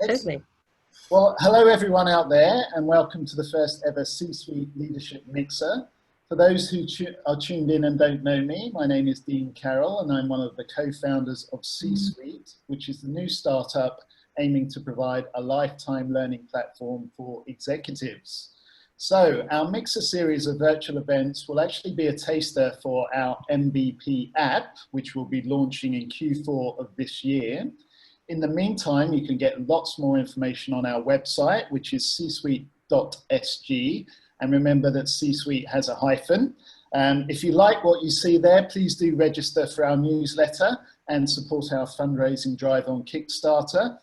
Totally. Well, hello everyone out there, and welcome to the first ever C-Suite Leadership Mixer. For those who are tuned in and don't know me, my name is Dean Carroll, and I'm one of the co-founders of C-Suite, which is the new startup aiming to provide a lifetime learning platform for executives. So our Mixer series of virtual events will actually be a taster for our MVP app, which will be launching in Q4 of this year. In the meantime, you can get lots more information on our website, which is csuite.sg. And remember that C-Suite has a hyphen. If you like what you see there, please do register for our newsletter and support our fundraising drive on Kickstarter,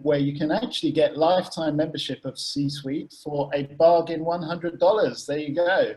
where you can actually get lifetime membership of C-Suite for a bargain $100. There you go.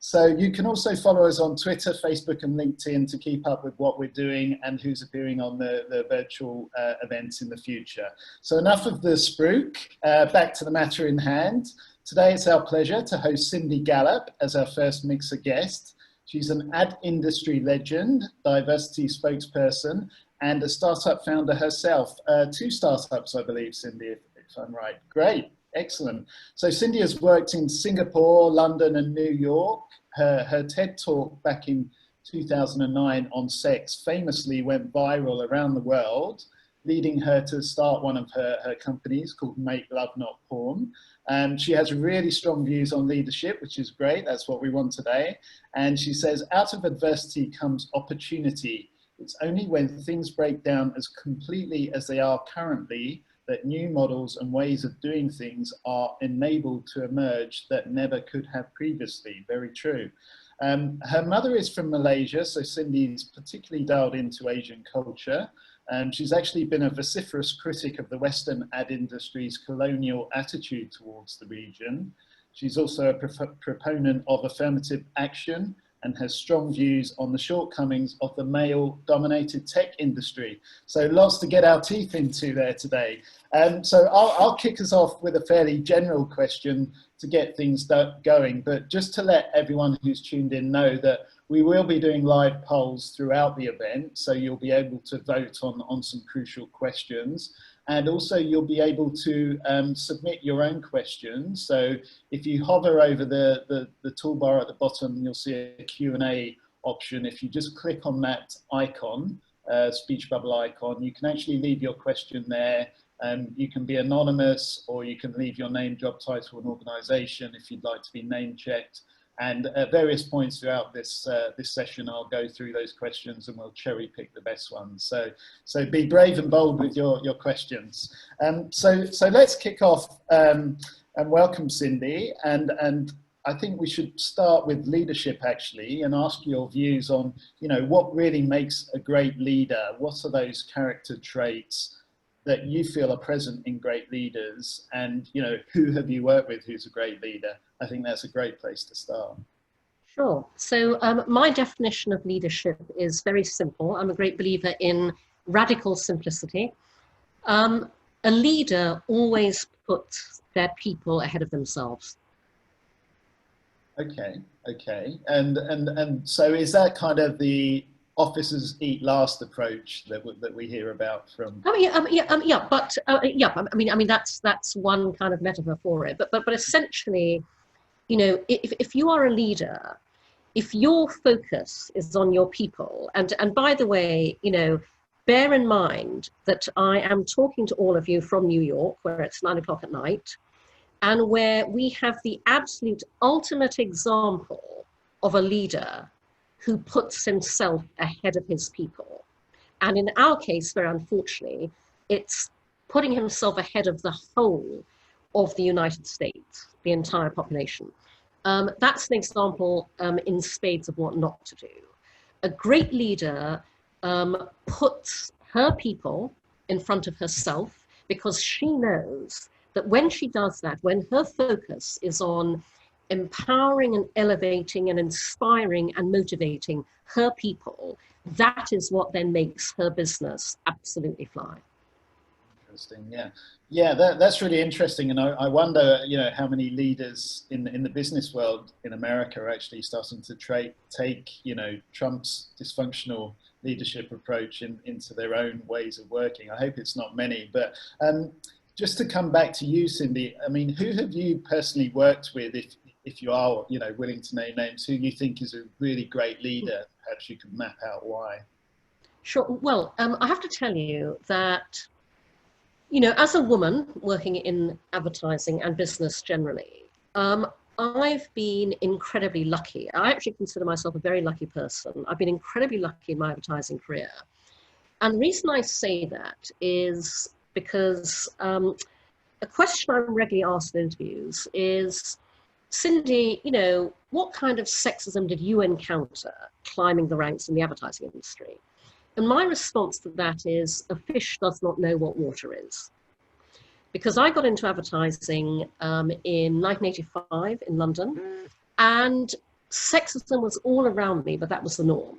So you can also follow us on Twitter, Facebook and LinkedIn to keep up with what we're doing and who's appearing on the virtual events in the future. So enough of the spruik, back to the matter in hand. Today it's our pleasure to host Cindy Gallop as our first Mixer guest. She's an ad industry legend, diversity spokesperson and a startup founder herself. 2 startups, I believe, Cindy, if I'm right. Great. Excellent. So Cindy has worked in Singapore, London and New York. Her TED talk back in 2009 on sex famously went viral around the world, leading her to start one of her companies called Make Love Not Porn. She has really strong views on leadership, which is great. That's what we want today. And she says, out of adversity comes opportunity. It's only when things break down as completely as they are currently that new models and ways of doing things are enabled to emerge that never could have previously. Very true. Her mother is from Malaysia, so Cindy's particularly dialed into Asian culture. She's actually been a vociferous critic of the Western ad industry's colonial attitude towards the region. She's also a proponent of affirmative action and has strong views on the shortcomings of the male-dominated tech industry. So lots to get our teeth into there today. So I'll kick us off with a fairly general question to get things going, but just to let everyone who's tuned in know that we will be doing live polls throughout the event, so you'll be able to vote on some crucial questions. And also you'll be able to submit your own questions. So if you hover over the toolbar at the bottom, you'll see a Q&A option. If you just click on that icon, speech bubble icon, you can actually leave your question there. You can be anonymous, or you can leave your name, job title and organization if you'd like to be name checked. And at various points throughout this session, I'll go through those questions and we'll cherry pick the best ones. So be brave and bold with your questions. So let's kick off and welcome Cindy. And I think we should start with leadership actually, and ask your views on, what really makes a great leader? What are those character traits that you feel are present in great leaders, and who have you worked with who's a great leader? I think that's a great place to start. Sure. So my definition of leadership is very simple. I'm a great believer in radical simplicity. A leader always puts their people ahead of themselves. Okay. And so is that kind of the officers eat last approach that we hear about from? That's one kind of metaphor for it. But essentially, if you are a leader, if your focus is on your people, and by the way, bear in mind that I am talking to all of you from New York, where it's 9 o'clock at night, and where we have the absolute ultimate example of a leader who puts himself ahead of his people. And in our case, very unfortunately, it's putting himself ahead of the whole of the United States, the entire population. That's an example in spades of what not to do. A great leader puts her people in front of herself, because she knows that when she does that, when her focus is on empowering and elevating and inspiring and motivating her people, that is what then makes her business absolutely fly. Interesting. Yeah. Yeah, that's really interesting. And I wonder, how many leaders in the business world in America are actually starting to take, Trump's dysfunctional leadership approach into their own ways of working. I hope it's not many, but just to come back to you, Cindy, I mean, who have you personally worked with, if you are, willing to name names, who you think is a really great leader? Perhaps you could map out why. Sure. Well, I have to tell you that, as a woman working in advertising and business generally, I've been incredibly lucky. I actually consider myself a very lucky person. I've been incredibly lucky in my advertising career. And the reason I say that is because a question I'm regularly asked in interviews is, Cindy, what kind of sexism did you encounter climbing the ranks in the advertising industry? And my response to that is, a fish does not know what water is. Because I got into advertising in 1985 in London, and sexism was all around me, but that was the norm.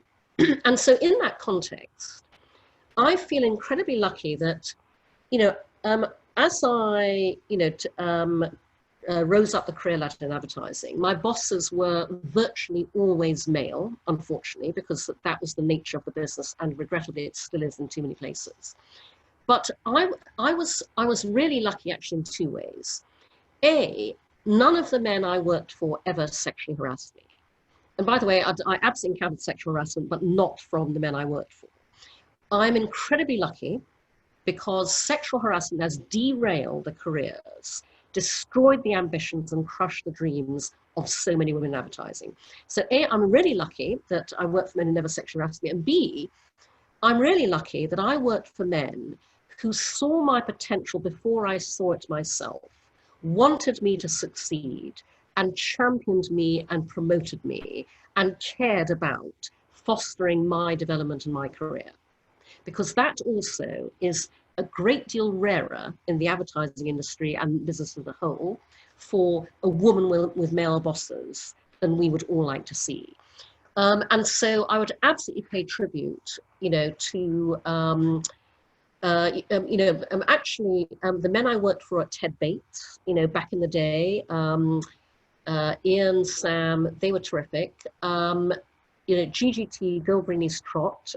And so in that context, I feel incredibly lucky that, as I, rose up the career ladder in advertising, my bosses were virtually always male, unfortunately, because that was the nature of the business, and regrettably it still is in too many places. But I was really lucky actually in two ways. A, none of the men I worked for ever sexually harassed me. And by the way, I absolutely encountered sexual harassment, but not from the men I worked for. I'm incredibly lucky because sexual harassment has derailed the careers, destroyed the ambitions, and crushed the dreams of so many women in advertising. So A, I'm really lucky that I worked for men who never sexually harassed me, and B, I'm really lucky that I worked for men who saw my potential before I saw it myself, wanted me to succeed, and championed me and promoted me, and cared about fostering my development and my career. Because that also is a great deal rarer in the advertising industry and business as a whole for a woman with male bosses than we would all like to see. And so I would absolutely pay tribute, to, actually, the men I worked for at Ted Bates, back in the day, Ian, Sam, they were terrific. GGT, Gilbreenies Trot,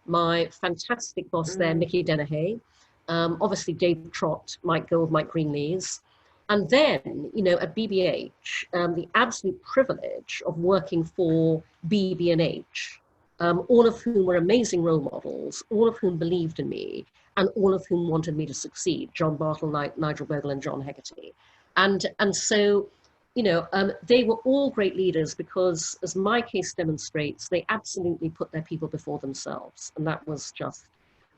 my fantastic boss there, Mickey Dennehy, obviously Dave Trott, Mike Gold, Mike Greenlees. And then, at BBH, the absolute privilege of working for BB&H, all of whom were amazing role models, all of whom believed in me, and all of whom wanted me to succeed, John Bartle, Nigel Bogle, and John Hegarty. And so, they were all great leaders because, as my case demonstrates, they absolutely put their people before themselves. And that was just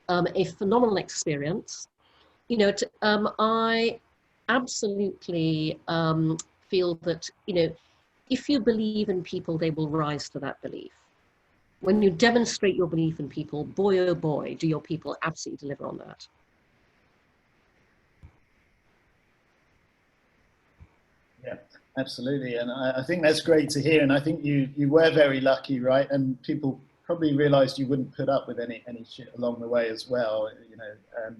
a phenomenal experience. I absolutely feel that, if you believe in people, they will rise to that belief. When you demonstrate your belief in people, boy, oh boy, do your people absolutely deliver on that. Yeah, absolutely. And I think that's great to hear. And I think you were very lucky, right? And people probably realized you wouldn't put up with any shit along the way as well,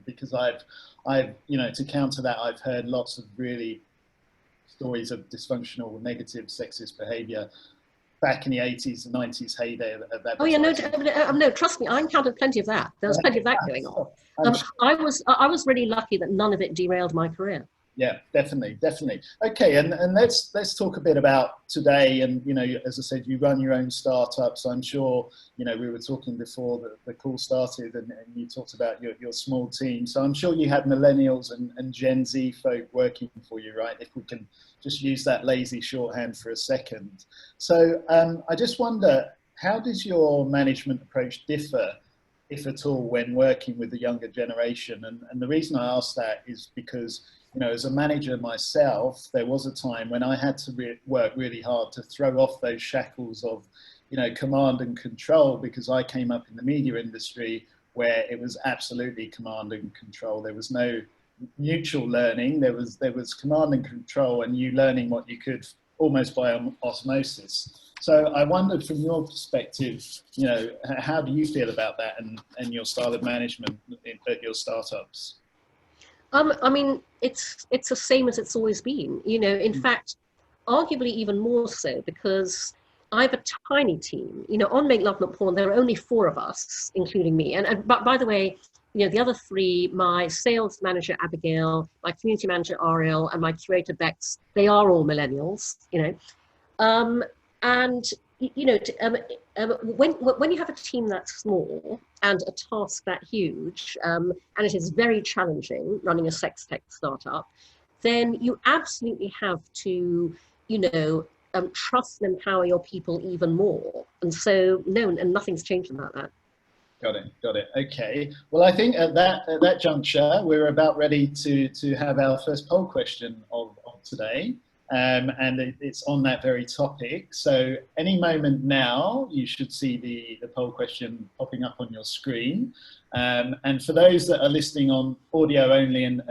because I've, to counter that, I've heard lots of really stories of dysfunctional, negative, sexist behavior back in the 80s and 90s heyday of that. Oh yeah, no, trust me, I encountered plenty of that. There was plenty of that going on. I was really lucky that none of it derailed my career. Yeah, definitely. Okay, and let's talk a bit about today. And as I said, you run your own startup. So I'm sure we were talking before the call started, and you talked about your small team. So I'm sure you had millennials and Gen Z folk working for you, right? If we can just use that lazy shorthand for a second. So I just wonder, how does your management approach differ, if at all, when working with the younger generation? And the reason I ask that is because, as a manager myself, there was a time when I had to work really hard to throw off those shackles of, command and control, because I came up in the media industry where it was absolutely command and control. There was no mutual learning. There was command and control, and you learning what you could almost by osmosis. So I wondered, from your perspective, how do you feel about that and your style of management at your startups? I mean, it's the same as it's always been. In fact, arguably even more so because I have a tiny team. On Make Love Not Porn, there are only 4 of us, including me. And but by the way, the other 3, my sales manager Abigail, my community manager Ariel, and my curator Bex, they are all millennials. And when you have a team that small and a task that huge, and it is very challenging running a sex tech startup, then you absolutely have to, trust and empower your people even more. And so, no, and nothing's changed about that. Got it. Okay. Well, I think at that juncture, we're about ready to have our first poll question of today. And it's on that very topic. So any moment now, you should see the poll question popping up on your screen. And for those that are listening on audio only and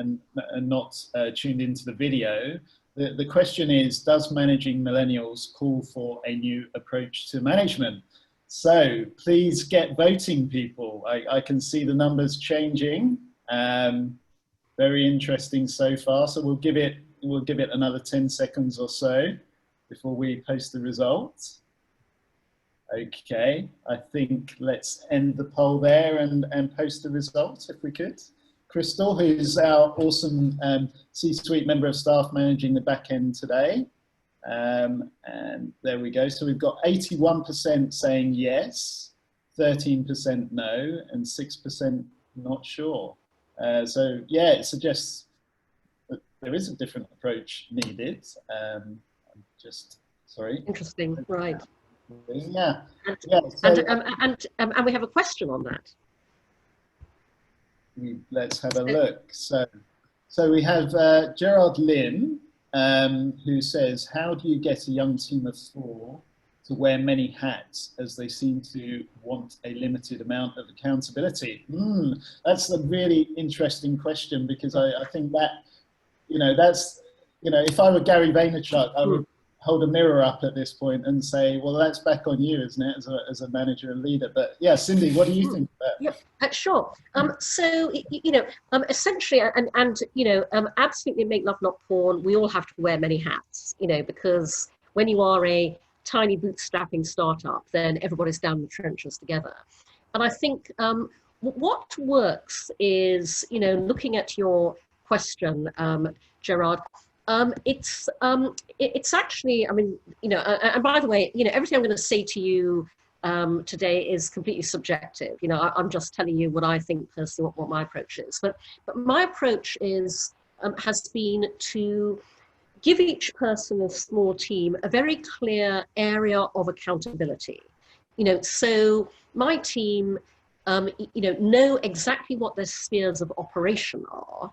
not tuned into the video, the question is, does managing millennials call for a new approach to management? So please get voting, people. I can see the numbers changing. Very interesting so far. So we'll give it another 10 seconds or so before we post the results. Okay, I think let's end the poll there and post the results if we could. Crystal, who's our awesome C-suite member of staff managing the back end today. And there we go. So we've got 81% saying yes, 13% no, and 6% not sure. So yeah, it suggests that there is a different approach needed. I'm just, sorry. Interesting, right. Yeah. And we have a question on that. Let's have a look. So we have Gerard Lynn, who says, how do you get a young team of 4 to wear many hats as they seem to want a limited amount of accountability? That's a really interesting question, because I think that, if I were Gary Vaynerchuk, I would hold a mirror up at this point and say, well, that's back on you, isn't it, as a manager and leader? But yeah, Cindy, what do you think of that? Yeah, sure. So, essentially, absolutely Make Love Not Porn, we all have to wear many hats, because when you are a tiny bootstrapping startup, then everybody's down in the trenches together. And I think what works is, looking at your question, Gerard, it's actually, and by the way, everything I'm going to say to you today is completely subjective. I'm just telling you what I think personally, what my approach is. But my approach is has been to give each person, a small team, a very clear area of accountability. So my team, know exactly what their spheres of operation are.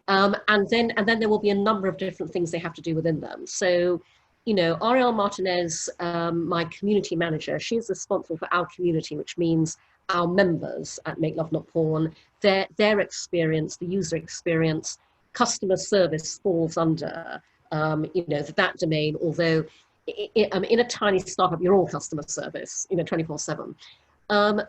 And then there will be a number of different things they have to do within them. So, Ariel Martinez, my community manager, she's responsible for our community, which means our members at Make Love Not Porn, their experience, the user experience, customer service falls under, that domain, although in a tiny startup, you're all customer service, 24/7.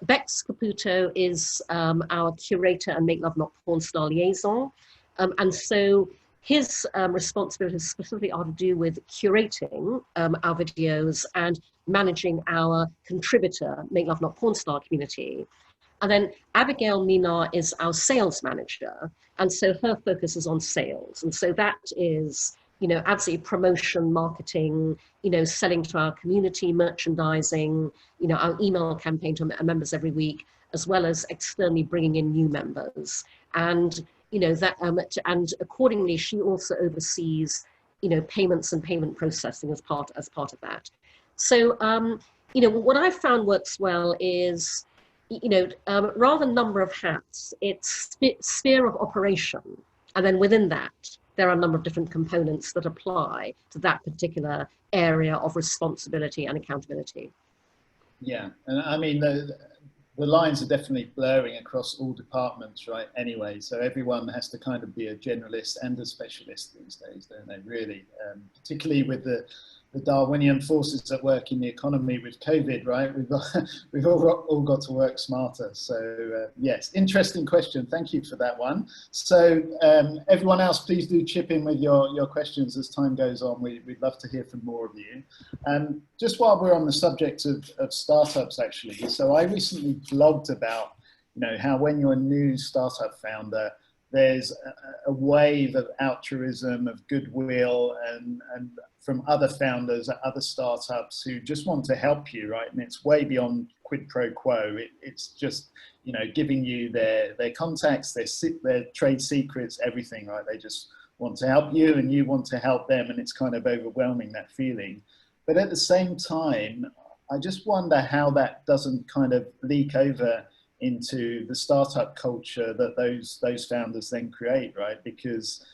Bex Caputo is our curator and Make Love Not Porn star liaison. And so his responsibilities specifically are to do with curating our videos and managing our contributor, Make Love Not Porn star community. And then Abigail Mina is our sales manager. And so her focus is on sales. And so that is, absolutely promotion, marketing, selling to our community, merchandising, our email campaign to our members every week, as well as externally bringing in new members. And and accordingly, she also oversees, payments and payment processing as part of that. So, what I've found works well is, rather than number of hats, it's sphere of operation, and then within that, there are a number of different components that apply to that particular area of responsibility and accountability. Yeah, and I mean, the lines are definitely blurring across all departments, right? Anyway, so everyone has to kind of be a generalist and a specialist these days, don't they? Really, particularly with the Darwinian forces at work in the economy with COVID, right? We've all got to work smarter. So yes, interesting question. Thank you for that one. So everyone else, please do chip in with your questions as time goes on. We'd love to hear from more of you. Just while we're on the subject of startups, actually, so I recently blogged about, how when you're a new startup founder, there's a wave of altruism, of goodwill, and from other founders at other startups who just want to help you, right? And it's way beyond quid pro quo. It's just, giving you their contacts, their trade secrets, everything, right? They just want to help you and you want to help them, and it's kind of overwhelming, that feeling. But at the same time, I just wonder how that doesn't kind of leak over into the startup culture that those founders then create, right? Because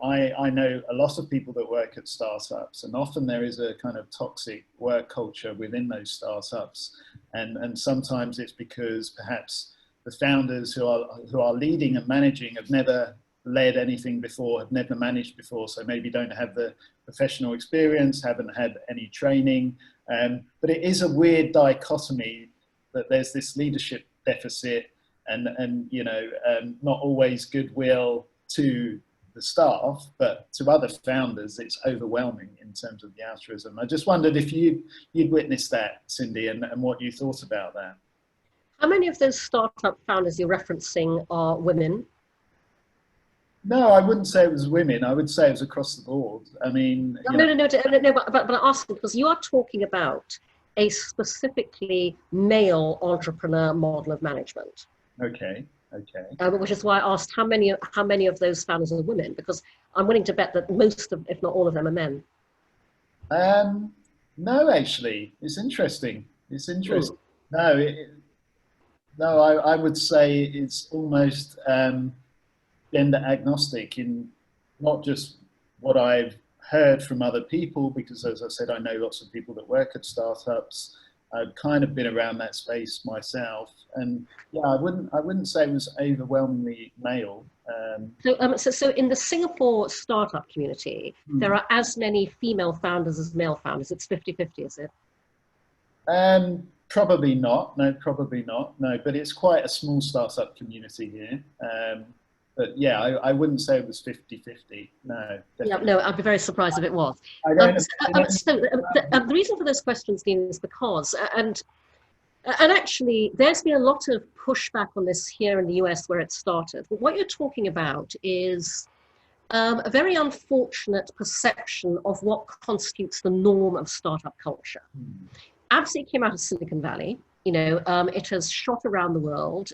I know a lot of people that work at startups, and often there is a kind of toxic work culture within those startups, and sometimes it's because perhaps the founders who are leading and managing have never led anything before, have never managed before, so maybe don't have the professional experience, haven't had any training, but it is a weird dichotomy that there's this leadership deficit and not always goodwill to the staff, but to other founders, it's overwhelming in terms of the altruism. I just wondered if you'd witnessed that, Cindy, and what you thought about that. How many of those startup founders you're referencing are women? No, I wouldn't say it was women. I would say it was across the board. I mean, No, but I asked because you are talking about a specifically male entrepreneur model of management. Okay. Which is why I asked how many of those founders are women, because I'm willing to bet that most of, if not all of them, are men. No, actually, it's interesting. No, I would say it's almost gender agnostic, in not just what I've heard from other people, because as I said, I know lots of people that work at startups. I've kind of been around that space myself, and yeah, I wouldn't say it was overwhelmingly male. So in the Singapore startup community, there are as many female founders as male founders. It's 50-50, is it? Probably not. No, probably not. No, but it's quite a small startup community here. But yeah, I wouldn't say it was 50-50. No. Yeah, no, I'd be very surprised if it was. The reason for those questions, Dean, is because, and actually, there's been a lot of pushback on this here in the US where it started. But what you're talking about is a very unfortunate perception of what constitutes the norm of startup culture. Absolutely came out of Silicon Valley. It has shot around the world.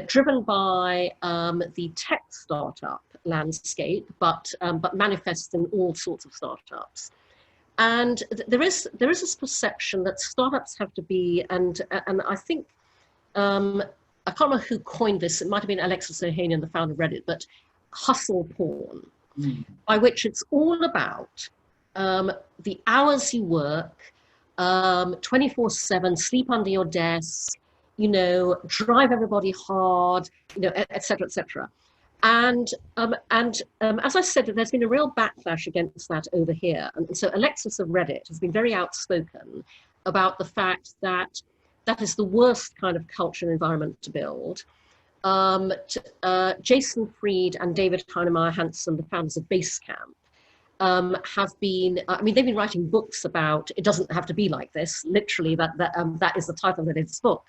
Driven by the tech startup landscape, but manifests in all sorts of startups. And there is this perception that startups have to be, and I think, I can't remember who coined this, it might have been Alexis Ohanian, the founder of Reddit, but hustle porn, by which it's all about the hours you work, 24/7, sleep under your desk, drive everybody hard, et cetera, et cetera. And as I said, there's been a real backlash against that over here. And so Alexis of Reddit has been very outspoken about the fact that that is the worst kind of culture and environment to build. Jason Fried and David Heinemeier Hansson, the founders of Basecamp, have been, they've been writing books about, it doesn't have to be like this, literally that is the title of the latest book,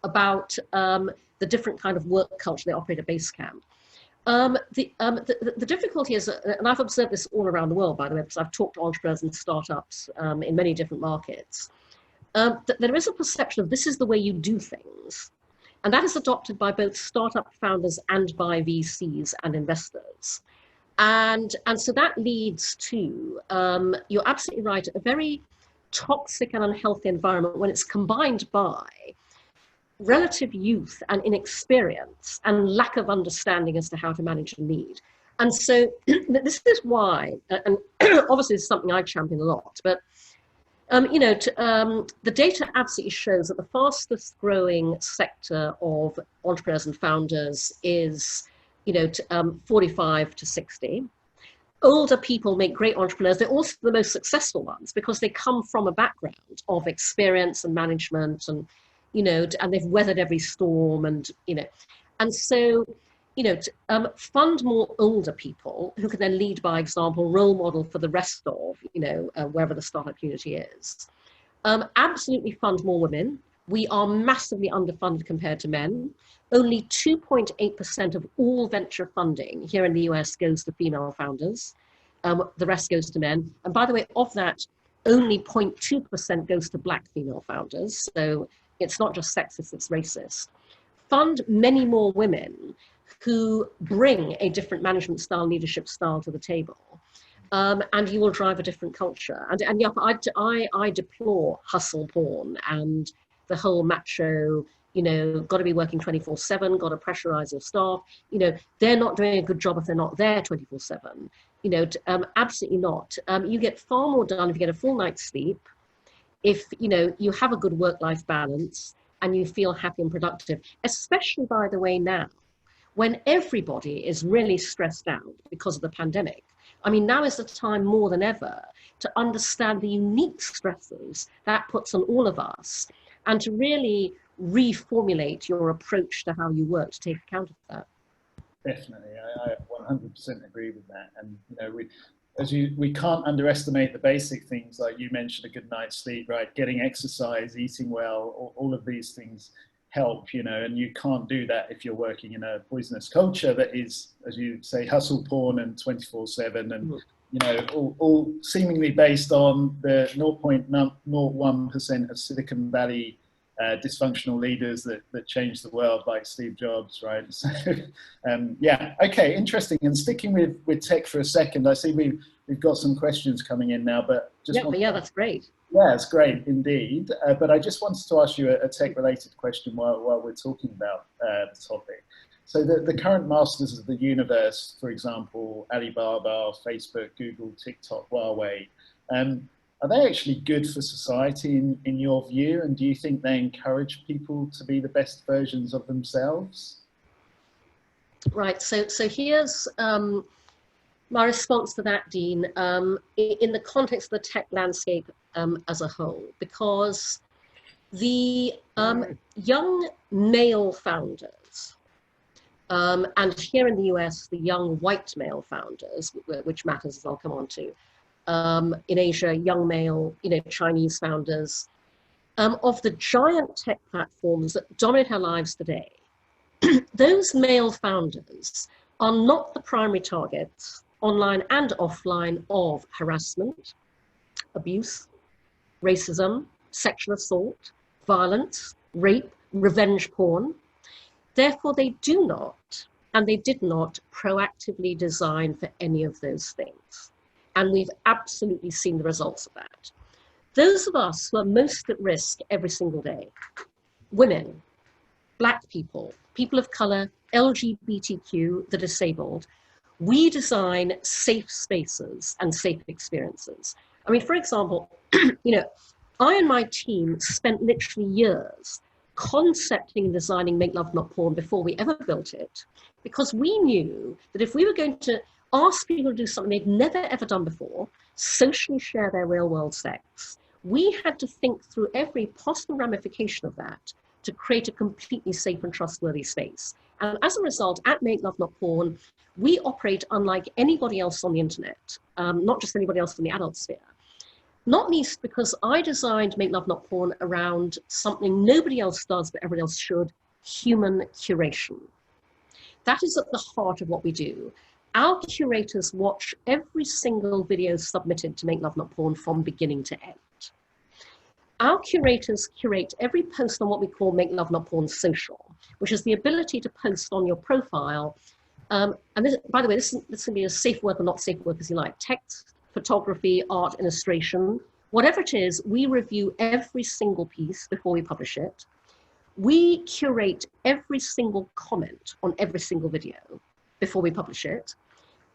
about the different kind of work culture they operate at Basecamp. The difficulty is, and I've observed this all around the world, by the way, because I've talked to entrepreneurs and startups in many different markets, that there is a perception of this is the way you do things. And that is adopted by both startup founders and by VCs and investors. And so that leads to, you're absolutely right, a very toxic and unhealthy environment when it's combined by relative youth and inexperience and lack of understanding as to how to manage a lead. And so this is why, and obviously this is something I champion a lot, but the data absolutely shows that the fastest growing sector of entrepreneurs and founders is 45 to 60. older people make great entrepreneurs. They're also the most successful ones because they come from a background of experience and management, and and they've weathered every storm, and so fund more older people who can then lead by example, role model for the rest of wherever the startup community is. Absolutely fund more women. We are massively underfunded compared to men. Only 2.8% of all venture funding here in the US goes to female founders. The rest goes to men. And by the way, of that, only 0.2% goes to Black female founders. So it's not just sexist, it's racist. Fund many more women who bring a different management style, leadership style to the table. And you will drive a different culture. And yeah, I deplore hustle porn and the whole macho, got to be working 24/7, got to pressurize your staff. They're not doing a good job if they're not there 24/7. Absolutely not. You get far more done if you get a full night's sleep, if you have a good work-life balance and you feel happy and productive, especially, by the way, now, when everybody is really stressed out because of the pandemic. I mean, now is the time more than ever to understand the unique stresses that puts on all of us, and to really reformulate your approach to how you work to take account of that. Definitely, I 100% agree with that. And we can't underestimate the basic things, like you mentioned, a good night's sleep, right? Getting exercise, eating well, all of these things help, and you can't do that if you're working in a business culture that is, as you say, hustle porn and 24/7, and all seemingly based on the 0.01% of Silicon Valley dysfunctional leaders that changed the world, like Steve Jobs, right? So, yeah, okay, interesting. And sticking with tech for a second, I see we've got some questions coming in now, but just yeah, that's great. Yeah, it's great indeed. But I just wanted to ask you a tech-related question while we're talking about the topic. So the current masters of the universe, for example, Alibaba, Facebook, Google, TikTok, Huawei, are they actually good for society in your view? And do you think they encourage people to be the best versions of themselves? Right, so here's my response to that, Dean, in the context of the tech landscape as a whole, because the young male founders, and here in the US, the young white male founders, which matters as I'll come on to, in Asia, young male, Chinese founders, of the giant tech platforms that dominate our lives today, those male founders are not the primary targets, online and offline, of harassment, abuse, racism, sexual assault, violence, rape, revenge porn. Therefore, they do not, and they did not, proactively design for any of those things. And we've absolutely seen the results of that. Those of us who are most at risk every single day, women, Black people, people of color, LGBTQ, the disabled, we design safe spaces and safe experiences. I mean, for example, I and my team spent literally years concepting and designing Make Love Not Porn before we ever built it, because we knew that if we were going to ask people to do something they'd never ever done before, socially share their real world sex, we had to think through every possible ramification of that to create a completely safe and trustworthy space. And as a result, at Make Love Not Porn, we operate unlike anybody else on the internet, not just anybody else in the adult sphere. Not least because I designed Make Love Not Porn around something nobody else does, but everybody else should: human curation. That is at the heart of what we do. Our curators watch every single video submitted to Make Love Not Porn from beginning to end. Our curators curate every post on what we call Make Love Not Porn Social, which is the ability to post on your profile. And this, by the way, this can be as safe work or not safe work as you like: text, photography, art, illustration, whatever it is. We review every single piece before we publish it. We curate every single comment on every single video before we publish it.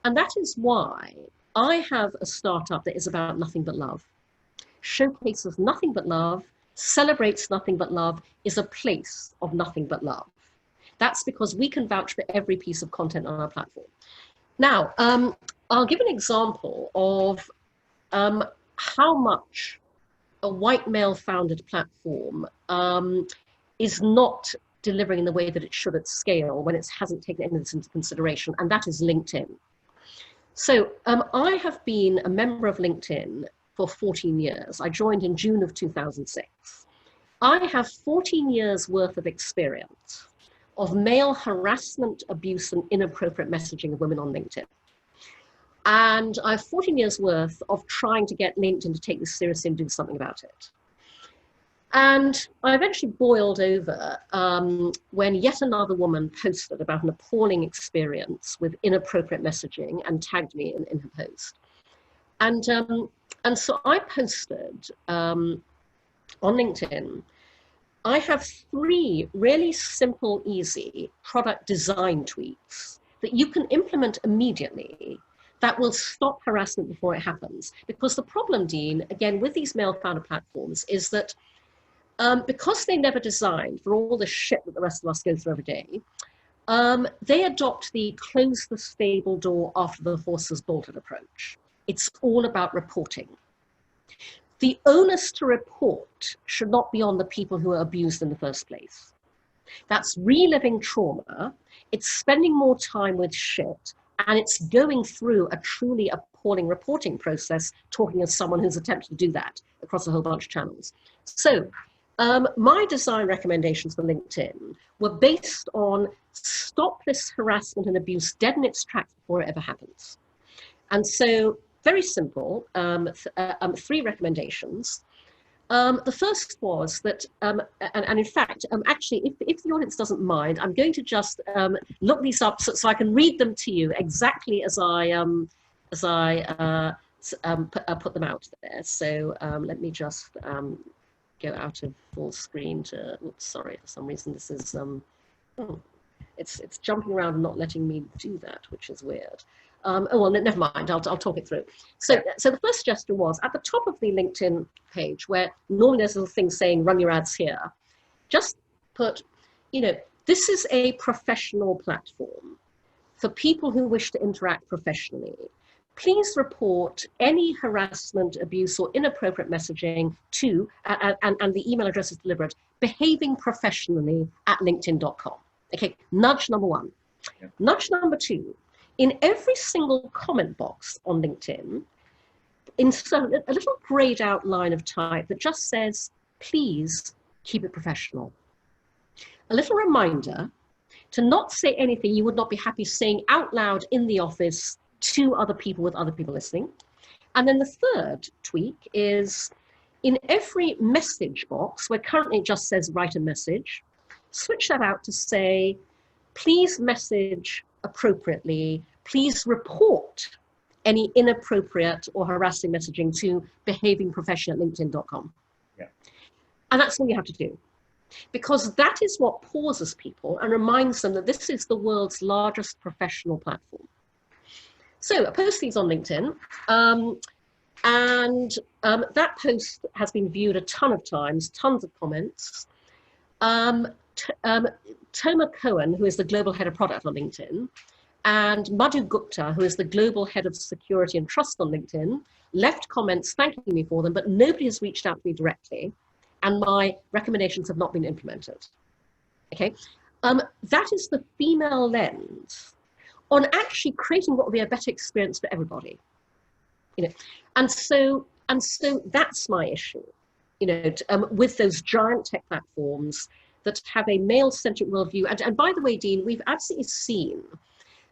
And that is why I have a startup that is about nothing but love, showcases nothing but love, celebrates nothing but love, is a place of nothing but love. That's because we can vouch for every piece of content on our platform. Now, I'll give an example of how much a white male-founded platform is not delivering in the way that it should at scale when it hasn't taken any of this into consideration, and that is LinkedIn. So I have been a member of LinkedIn for 14 years. I joined in June of 2006. I have 14 years worth of experience of male harassment, abuse, and inappropriate messaging of women on LinkedIn. And I have 14 years worth of trying to get LinkedIn to take this seriously and do something about it. And I eventually boiled over when yet another woman posted about an appalling experience with inappropriate messaging and tagged me in her post. And so I posted on LinkedIn, I have 3 really simple, easy product design tweaks that you can implement immediately that will stop harassment before it happens. Because the problem, Dean, again, with these male-founded platforms is that because they never designed for all the shit that the rest of us go through every day, they adopt the close the stable door after the horse has bolted approach. It's all about reporting. The onus to report should not be on the people who are abused in the first place. That's reliving trauma, it's spending more time with shit, and it's going through a truly appalling reporting process, talking as someone who's attempted to do that across a whole bunch of channels. So my design recommendations for LinkedIn were based on stop this harassment and abuse dead in its tracks before it ever happens. And so very simple, 3 recommendations. The first was that, and in fact, actually, if the audience doesn't mind, I'm going to just look these up so I can read them to you exactly as I put them out there. So let me just go out of full screen to, oops, sorry, for some reason this is, it's jumping around and not letting me do that, which is weird. Oh, well, never mind, I'll talk it through. So the first suggestion was at the top of the LinkedIn page, where normally there's a little thing saying run your ads here, just put, this is a professional platform for people who wish to interact professionally. Please report any harassment, abuse, or inappropriate messaging to, and the email address is deliberate, behavingprofessionally@linkedin.com. Okay, nudge number 1. Yeah. Nudge number 2, in every single comment box on LinkedIn, insert a little grayed out line of type that just says, please keep it professional. A little reminder to not say anything you would not be happy saying out loud in the office to other people with other people listening. And then the third tweak is in every message box where currently it just says write a message, switch that out to say, please message appropriately, please report any inappropriate or harassing messaging to behavingprofessionally@linkedin.com. Yeah. And that's all you have to do. Because that is what pauses people and reminds them that this is the world's largest professional platform. So I post these on LinkedIn, and that post has been viewed a ton of times, tons of comments. Toma Cohen, who is the global head of product on LinkedIn, and Madhu Gupta, who is the global head of security and trust on LinkedIn, left comments thanking me for them, but nobody has reached out to me directly, and my recommendations have not been implemented. Okay, that is the female lens on actually creating what will be a better experience for everybody. And so that's my issue. With those giant tech platforms that have a male-centric worldview. And by the way, Dean, we've absolutely seen,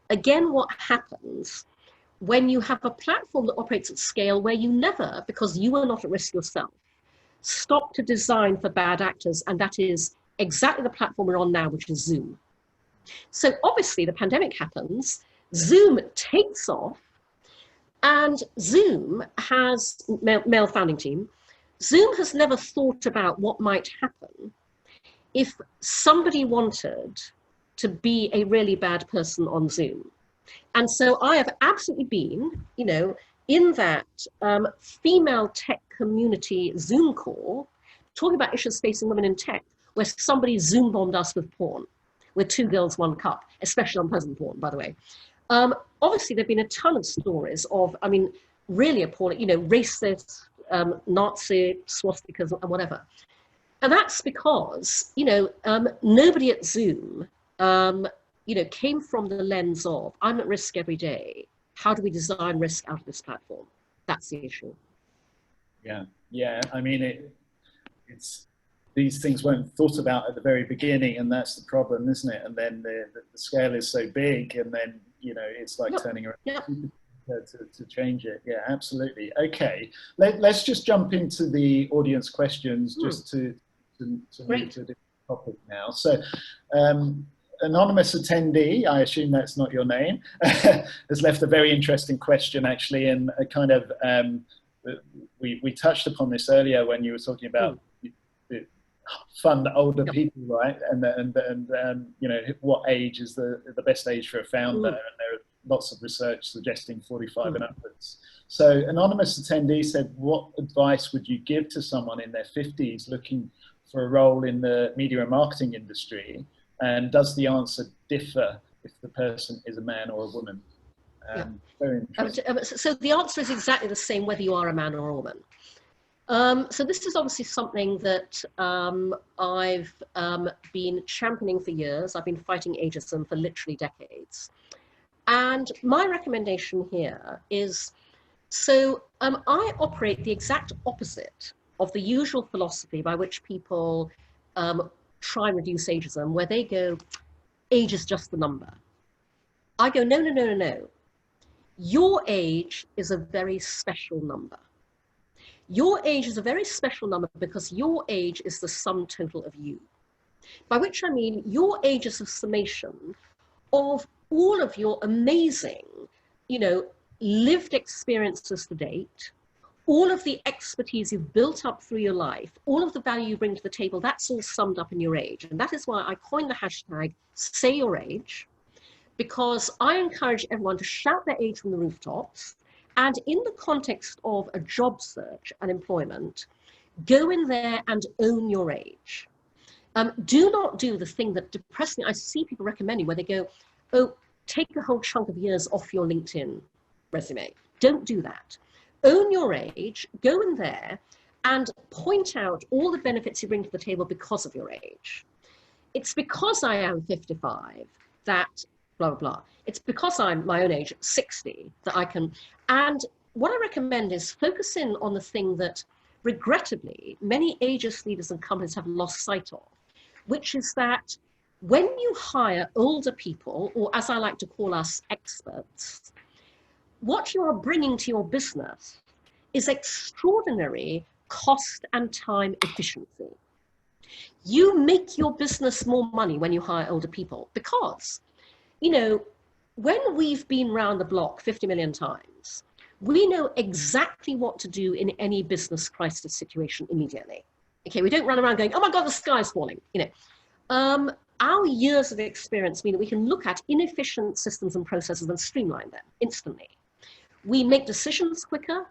again, what happens when you have a platform that operates at scale where you never, because you are not at risk yourself, stop to design for bad actors. And that is exactly the platform we're on now, which is Zoom. So obviously the pandemic happens, Zoom takes off, and Zoom has, male founding team, Zoom has never thought about what might happen if somebody wanted to be a really bad person on Zoom. And so I have absolutely been, in that female tech community Zoom call, talking about issues facing women in tech, where somebody Zoom bombed us with porn, with 2 girls, 1 cup, especially unpleasant porn, by the way. Obviously, there have been a ton of stories of, I mean, really appalling, racist, Nazi swastikas and whatever. And that's because, nobody at Zoom, came from the lens of, I'm at risk every day. How do we design risk out of this platform? That's the issue. Yeah. I mean, it's these things weren't thought about at the very beginning, and that's the problem, isn't it? And then the scale is so big, and then it's like turning around to change it. Yeah, absolutely. Okay, let's just jump into the audience questions just to move to a different topic now. So, anonymous attendee, I assume that's not your name, has left a very interesting question actually, and a kind of we touched upon this earlier when you were talking about fund older people, right? And what age is the best age for a founder? And there are lots of research suggesting 45 and upwards. So anonymous attendee said, what advice would you give to someone in their 50s looking for a role in the media and marketing industry? And does the answer differ if the person is a man or a woman? Very interesting. So the answer is exactly the same whether you are a man or a woman. So this is obviously something that I've been championing for years. I've been fighting ageism for literally decades. And my recommendation here is, I operate the exact opposite of the usual philosophy by which people try and reduce ageism, where they go, age is just the number. I go, no. Your age is a very special number. Your age is a very special number because your age is the sum total of you. By which I mean your age is a summation of all of your amazing, lived experiences to date, all of the expertise you've built up through your life, all of the value you bring to the table, that's all summed up in your age. And that is why I coined the hashtag Say Your Age, because I encourage everyone to shout their age from the rooftops. And in the context of a job search and employment, go in there and own your age. Do not do the thing that depressingly I see people recommending, where they go, oh, take a whole chunk of years off your LinkedIn resume. Don't do that. Own your age, go in there and point out all the benefits you bring to the table because of your age. It's because I am 55 that blah, blah, blah. It's because I'm my own age, 60, that I can. And what I recommend is focus in on the thing that, regrettably, many ageist leaders and companies have lost sight of, which is that when you hire older people, or as I like to call us, experts, what you are bringing to your business is extraordinary cost and time efficiency. You make your business more money when you hire older people because, when we've been round the block 50 million times, we know exactly what to do in any business crisis situation immediately. Okay, we don't run around going, oh my God, the sky's falling. Our years of experience mean that we can look at inefficient systems and processes and streamline them instantly. We make decisions quicker.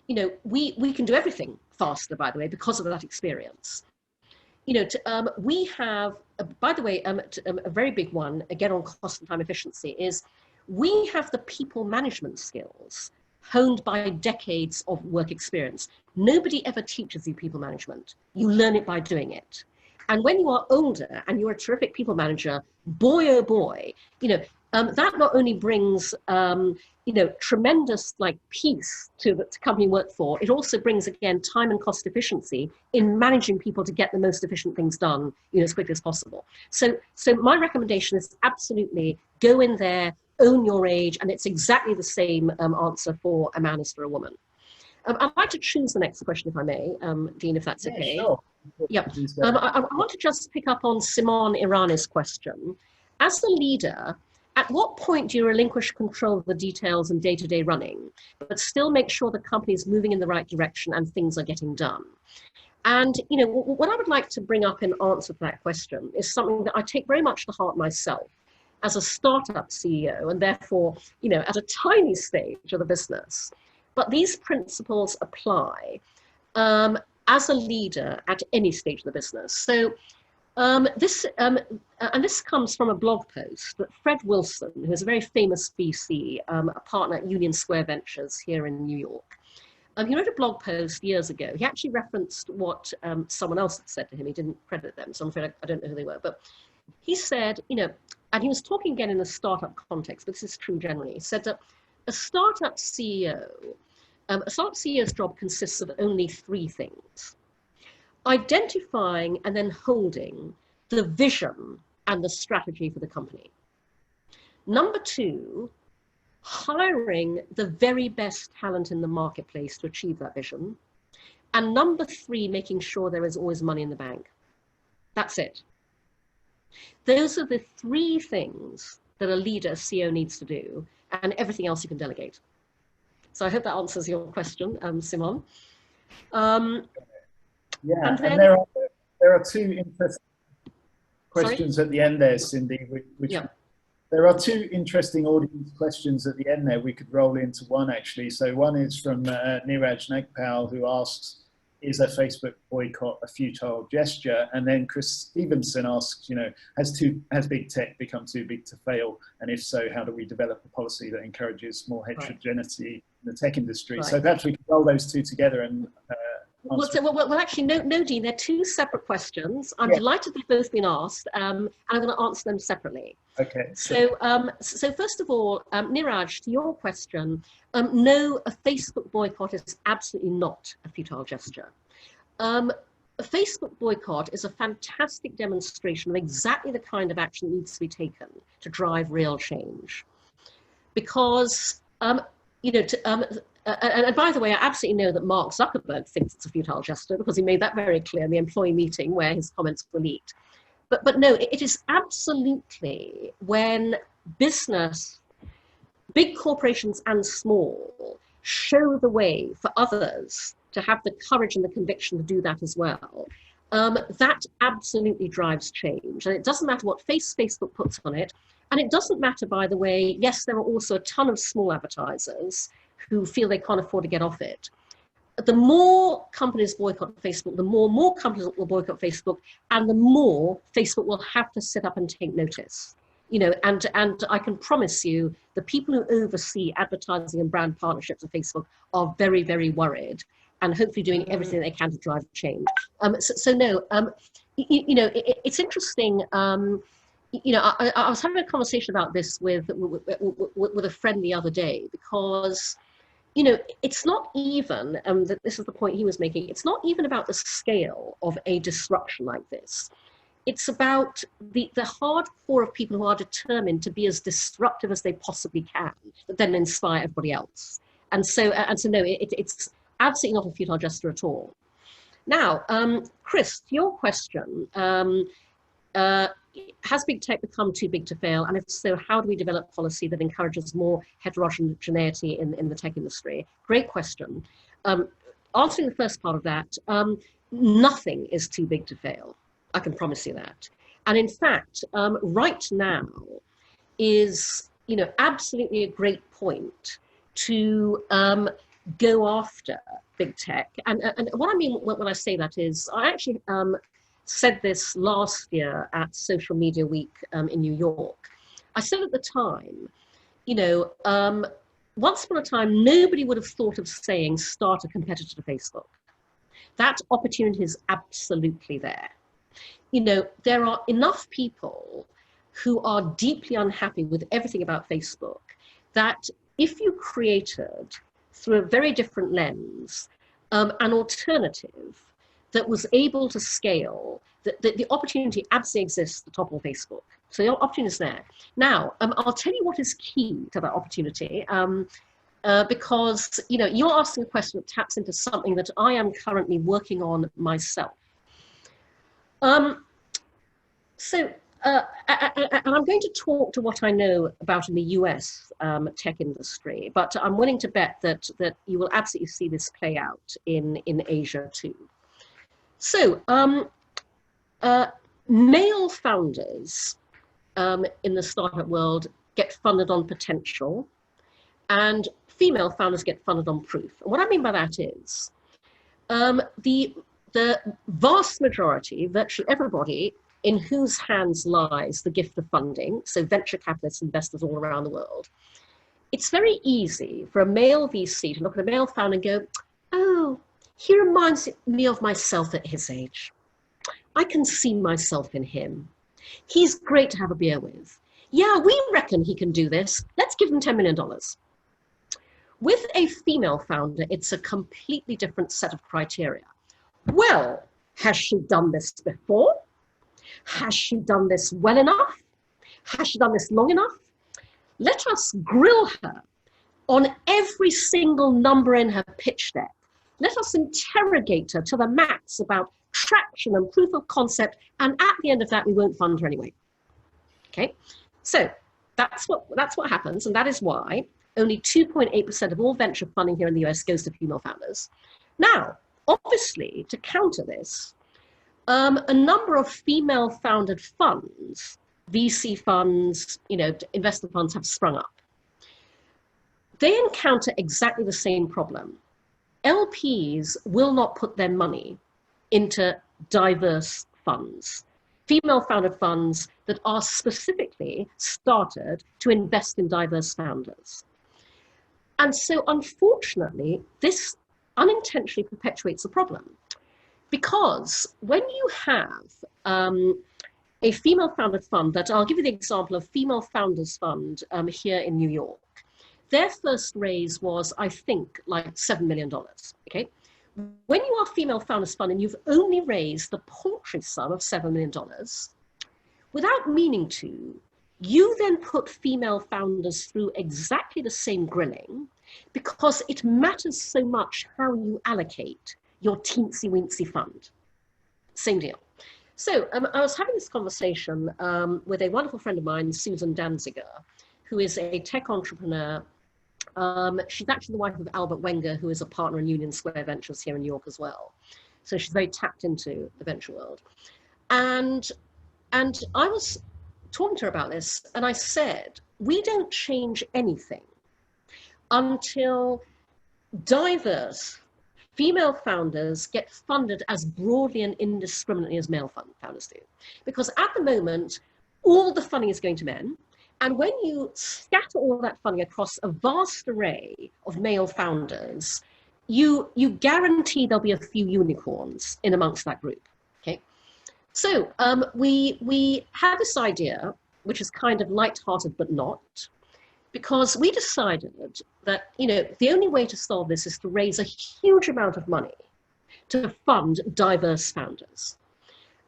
We can do everything faster, by the way, because of that experience. We have, by the way, a very big one, again on cost and time efficiency, is we have the people management skills honed by decades of work experience. Nobody ever teaches you people management. You learn it by doing it. And when you are older and you're a terrific people manager, boy, oh boy, that not only brings, tremendous peace to the company you work for, it also brings, again, time and cost efficiency in managing people to get the most efficient things done, as quickly as possible. So my recommendation is absolutely go in there, own your age, and it's exactly the same answer for a man as for a woman. I'd like to choose the next question, if I may, Dean, if that's okay. Sure. Yep. I want to just pick up on Simon Irani's question. As a leader, at what point do you relinquish control of the details and day-to-day running, but still make sure the company is moving in the right direction and things are getting done? And, what I would like to bring up in answer to that question is something that I take very much to heart myself as a startup CEO, and therefore, at a tiny stage of the business. But these principles apply as a leader at any stage of the business. So And this comes from a blog post that Fred Wilson, who is a very famous VC, a partner at Union Square Ventures here in New York. He wrote a blog post years ago. He actually referenced what someone else had said to him. He didn't credit them, so I'm afraid I don't know who they were. But he said, and he was talking again in a startup context, but this is true generally. He said that a startup CEO's job consists of only three things: identifying and then holding the vision and the strategy for the company. Number two, hiring the very best talent in the marketplace to achieve that vision. And number three, making sure there is always money in the bank. That's it. Those are the three things that a leader, a CEO, needs to do, and everything else you can delegate. So I hope that answers your question, Simon. Yeah, and there are two interesting questions at the end there, Cindy. There are two interesting audience questions at the end there. We could roll into one actually. So one is from Niraj Nagpal, who asks, is a Facebook boycott a futile gesture? And then Chris Stevenson asks, has big tech become too big to fail? And if so, how do we develop a policy that encourages more heterogeneity in the tech industry? Right. So perhaps we can roll those two together and Well, actually, no, Dean, they're two separate questions. I'm delighted they've both been asked, and I'm going to answer them separately. Okay. So, so first of all, Niraj, to your question, no, a Facebook boycott is absolutely not a futile gesture. A Facebook boycott is a fantastic demonstration of exactly the kind of action that needs to be taken to drive real change. Because, and by the way, I absolutely know that Mark Zuckerberg thinks it's a futile gesture because he made that very clear in the employee meeting where his comments were leaked. But no, it is absolutely when business, big corporations and small, show the way for others to have the courage and the conviction to do that as well. That absolutely drives change. And it doesn't matter what face Facebook puts on it. And it doesn't matter, by the way, yes, there are also a ton of small advertisers who feel they can't afford to get off it. The more companies boycott Facebook, the more companies will boycott Facebook, and the more Facebook will have to sit up and take notice. And I can promise you, the people who oversee advertising and brand partnerships at Facebook are very, very worried, and hopefully doing everything they can to drive change. It's interesting. I was having a conversation about this with a friend the other day, because it's not even, this is the point he was making, it's not even about the scale of a disruption like this. It's about the hardcore of people who are determined to be as disruptive as they possibly can, but then inspire everybody else. And so no, it's absolutely not a futile gesture at all. Now, Chris, to your question, has big tech become too big to fail? And if so, how do we develop policy that encourages more heterogeneity in the tech industry? Great question. Answering the first part of that, nothing is too big to fail. I can promise you that. And in fact, right now is, absolutely a great point to go after big tech. And what I mean when I say that is, I actually said this last year at Social Media Week in New York. I said at the time, once upon a time, nobody would have thought of saying start a competitor to Facebook. That opportunity is absolutely there. There are enough people who are deeply unhappy with everything about Facebook that if you created, through a very different lens, an alternative that was able to scale, the opportunity absolutely exists at the top of Facebook. So the opportunity is there. Now, I'll tell you what is key to that opportunity, because you're asking a question that taps into something that I am currently working on myself. And I'm going to talk to what I know about in the US tech industry, but I'm willing to bet that you will absolutely see this play out in Asia too. So, male founders in the startup world get funded on potential, and female founders get funded on proof. And what I mean by that is the vast majority, virtually everybody, in whose hands lies the gift of funding, so venture capitalists, investors all around the world, it's very easy for a male VC to look at a male founder and go, oh, he reminds me of myself at his age. I can see myself in him. He's great to have a beer with. Yeah, we reckon he can do this. Let's give him $10 million. With a female founder, it's a completely different set of criteria. Well, has she done this before? Has she done this well enough? Has she done this long enough? Let us grill her on every single number in her pitch deck. Let us interrogate her to the max about traction and proof of concept, and at the end of that, we won't fund her anyway. Okay, so that's what happens, and that is why only 2.8% of all venture funding here in the US goes to female founders. Now, obviously, to counter this, a number of female-founded funds, VC funds, investor funds have sprung up. They encounter exactly the same problem. LPs will not put their money into diverse funds, female-founded funds that are specifically started to invest in diverse founders. And so, unfortunately, this unintentionally perpetuates the problem. Because when you have a female-founded fund, that I'll give you the example of Female Founders Fund here in New York. Their first raise was, I think, like $7 million, okay? When you are Female Founders Fund and you've only raised the paltry sum of $7 million, without meaning to, you then put female founders through exactly the same grilling because it matters so much how you allocate your teensy-weensy fund. Same deal. So I was having this conversation with a wonderful friend of mine, Susan Danziger, who is a tech entrepreneur. She's actually the wife of Albert Wenger, who is a partner in Union Square Ventures here in New York as well. So she's very tapped into the venture world. And I was talking to her about this, and I said, we don't change anything until diverse female founders get funded as broadly and indiscriminately as male founders do. Because at the moment, all the funding is going to men. And when you scatter all that funding across a vast array of male founders, you guarantee there'll be a few unicorns in amongst that group, okay? So we had this idea, which is kind of lighthearted but not, because we decided that, the only way to solve this is to raise a huge amount of money to fund diverse founders.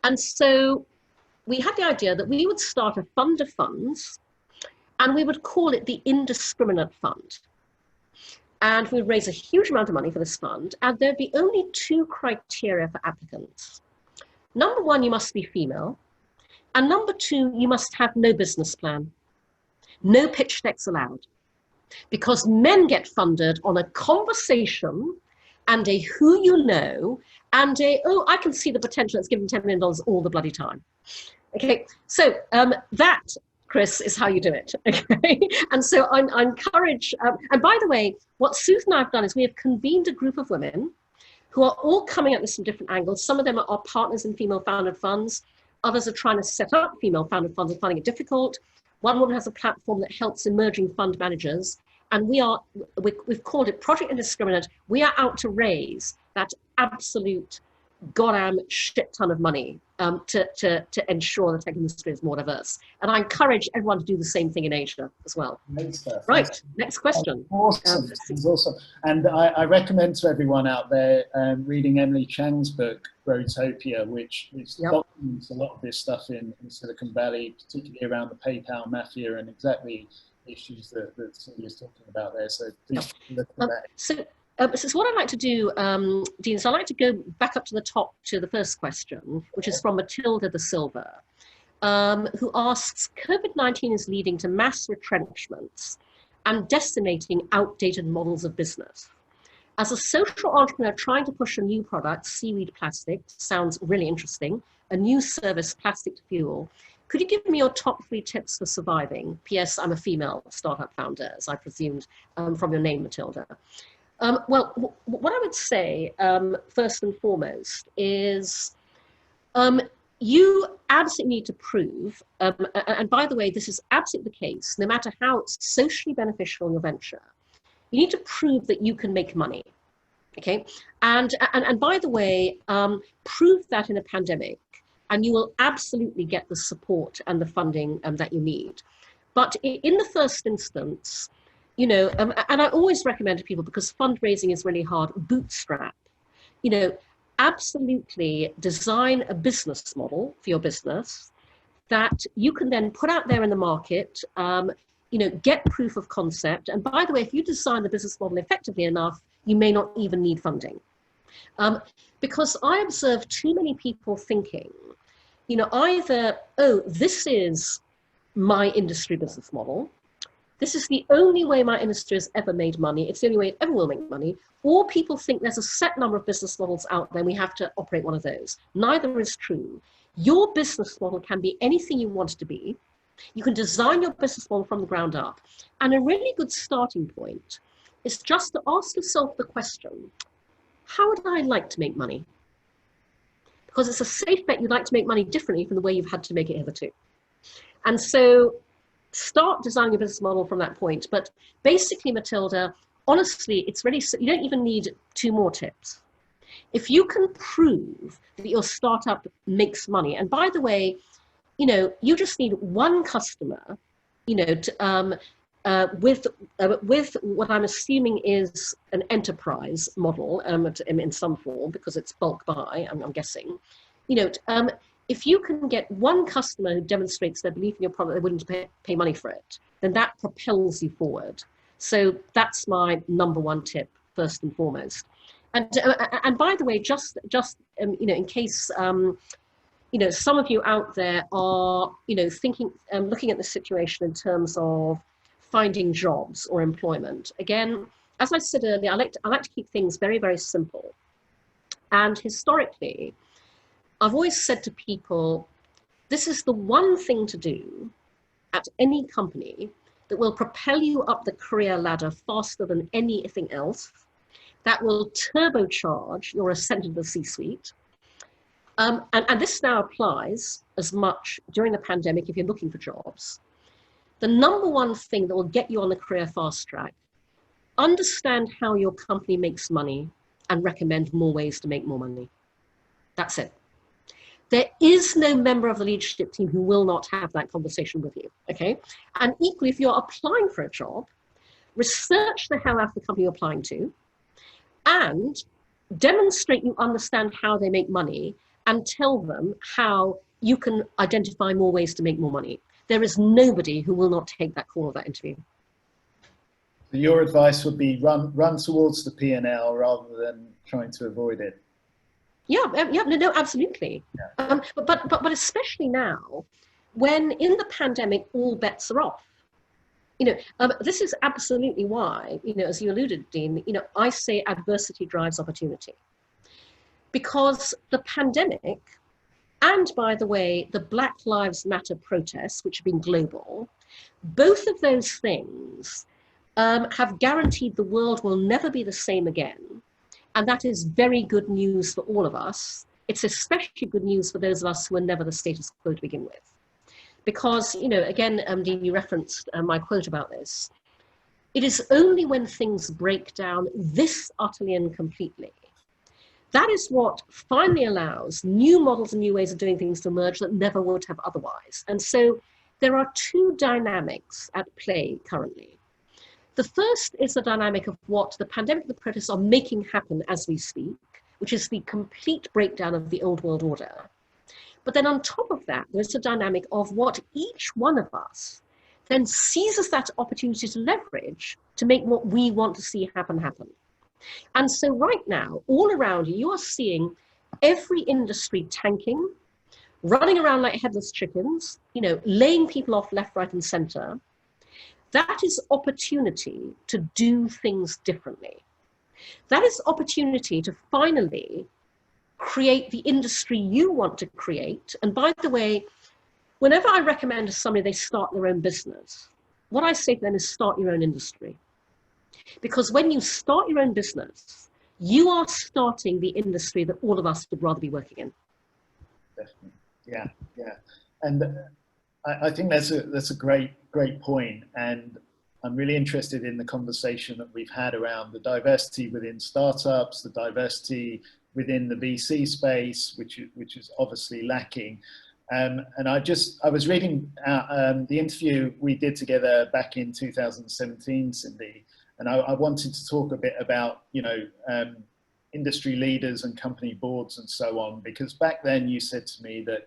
And so we had the idea that we would start a fund of funds, and we would call it the Indiscriminate Fund. And we'd raise a huge amount of money for this fund, and there'd be only two criteria for applicants. Number one, you must be female. And number two, you must have no business plan. No pitch decks allowed. Because men get funded on a conversation and a who you know and a, oh, I can see the potential, let's give them $10 million all the bloody time. Okay, so that, Chris, is how you do it, okay? And so I encourage, and by the way, what Susan and I have done is we have convened a group of women who are all coming at this from different angles. Some of them are partners in female-founded funds. Others are trying to set up female-founded funds and finding it difficult. One woman has a platform that helps emerging fund managers. And we've called it Project Indiscriminate. We are out to raise that absolute goddamn shit ton of money to ensure the tech industry is more diverse. And I encourage everyone to do the same thing in Asia as well. Right, next question. Awesome, awesome. And I recommend to everyone out there reading Emily Chang's book, Growtopia, which documents a lot of this stuff in Silicon Valley, particularly around the PayPal mafia and exactly issues that Cindy is talking about there. So please look at that. So what I'd like to do, Dean, is I'd like to go back up to the top to the first question, which is from Matilda da Silva, who asks, COVID-19 is leading to mass retrenchments and decimating outdated models of business. As a social entrepreneur trying to push a new product, seaweed plastic, sounds really interesting, a new service, plastic to fuel, could you give me your top 3 tips for surviving? P.S. I'm a female startup founder, as I presumed from your name, Matilda. Well, what I would say, first and foremost, is you absolutely need to prove, and by the way, this is absolutely the case, no matter how socially beneficial your venture, you need to prove that you can make money, okay? And by the way, prove that in a pandemic, and you will absolutely get the support and the funding that you need. But in the first instance, you know, and I always recommend to people, because fundraising is really hard, bootstrap. You know, absolutely design a business model for your business that you can then put out there in the market, you know, get proof of concept. And by the way, if you design the business model effectively enough, you may not even need funding. Because I observe too many people thinking, you know, either, oh, this is my industry business model, this is the only way my industry has ever made money, it's the only way it ever will make money, or people think there's a set number of business models out there and we have to operate one of those. Neither is true. Your business model can be anything you want it to be. You can design your business model from the ground up. And a really good starting point is just to ask yourself the question, how would I like to make money? Because it's a safe bet you'd like to make money differently from the way you've had to make it hitherto. And so start designing your business model from that point. But basically, Matilda, honestly, it's really, you don't even need 2 more tips. If you can prove that your startup makes money, and by the way, you know, you just need one customer, you know, to, with what I'm assuming is an enterprise model in some form, because it's bulk buy, I'm guessing, you know, if you can get one customer who demonstrates their belief in your product, they're willing to pay money for it, then that propels you forward. So that's my number 1 tip, first and foremost. And by the way, just you know, in case you know, some of you out there are, you know, thinking, looking at the situation in terms of finding jobs or employment. Again, as I said earlier, I like to keep things very, very simple. And historically, I've always said to people, this is the one thing to do at any company that will propel you up the career ladder faster than anything else, that will turbocharge your ascent into the C-suite. And this now applies as much during the pandemic if you're looking for jobs. The number 1 thing that will get you on the career fast track, understand how your company makes money and recommend more ways to make more money. That's it. There is no member of the leadership team who will not have that conversation with you, okay? And equally, if you're applying for a job, research the hell out of the company you're applying to and demonstrate you understand how they make money and tell them how you can identify more ways to make more money. There is nobody who will not take that call or that interview. Your advice would be run towards the P&L rather than trying to avoid it. Yeah, no, absolutely. Yeah. But especially now, when in the pandemic, all bets are off. You know, this is absolutely why, you know, as you alluded, Dean, you know, I say adversity drives opportunity. Because the pandemic, and by the way, the Black Lives Matter protests, which have been global, both of those things have guaranteed the world will never be the same again. And that is very good news for all of us. It's especially good news for those of us who were never the status quo to begin with. Because, you know, again, Dean, you referenced my quote about this. It is only when things break down this utterly and completely, that is what finally allows new models and new ways of doing things to emerge that never would have otherwise. And so there are 2 dynamics at play currently. The first is the dynamic of what the pandemic and the protests are making happen as we speak, which is the complete breakdown of the old world order. But then on top of that, there's a dynamic of what each one of us then seizes that opportunity to leverage to make what we want to see happen. And so right now, all around you, you are seeing every industry tanking, running around like headless chickens, you know, laying people off left, right, and center. That is opportunity to do things differently. That is opportunity to finally create the industry you want to create. And by the way, whenever I recommend to somebody they start their own business, what I say to them is start your own industry. Because when you start your own business, you are starting the industry that all of us would rather be working in. Definitely. Yeah, yeah, and I think that's a great point, and I'm really interested in the conversation that we've had around the diversity within startups, the diversity within the VC space, which is obviously lacking. And I was reading the interview we did together back in 2017, Cindy, and I wanted to talk a bit about, industry leaders and company boards and so on, because back then you said to me that,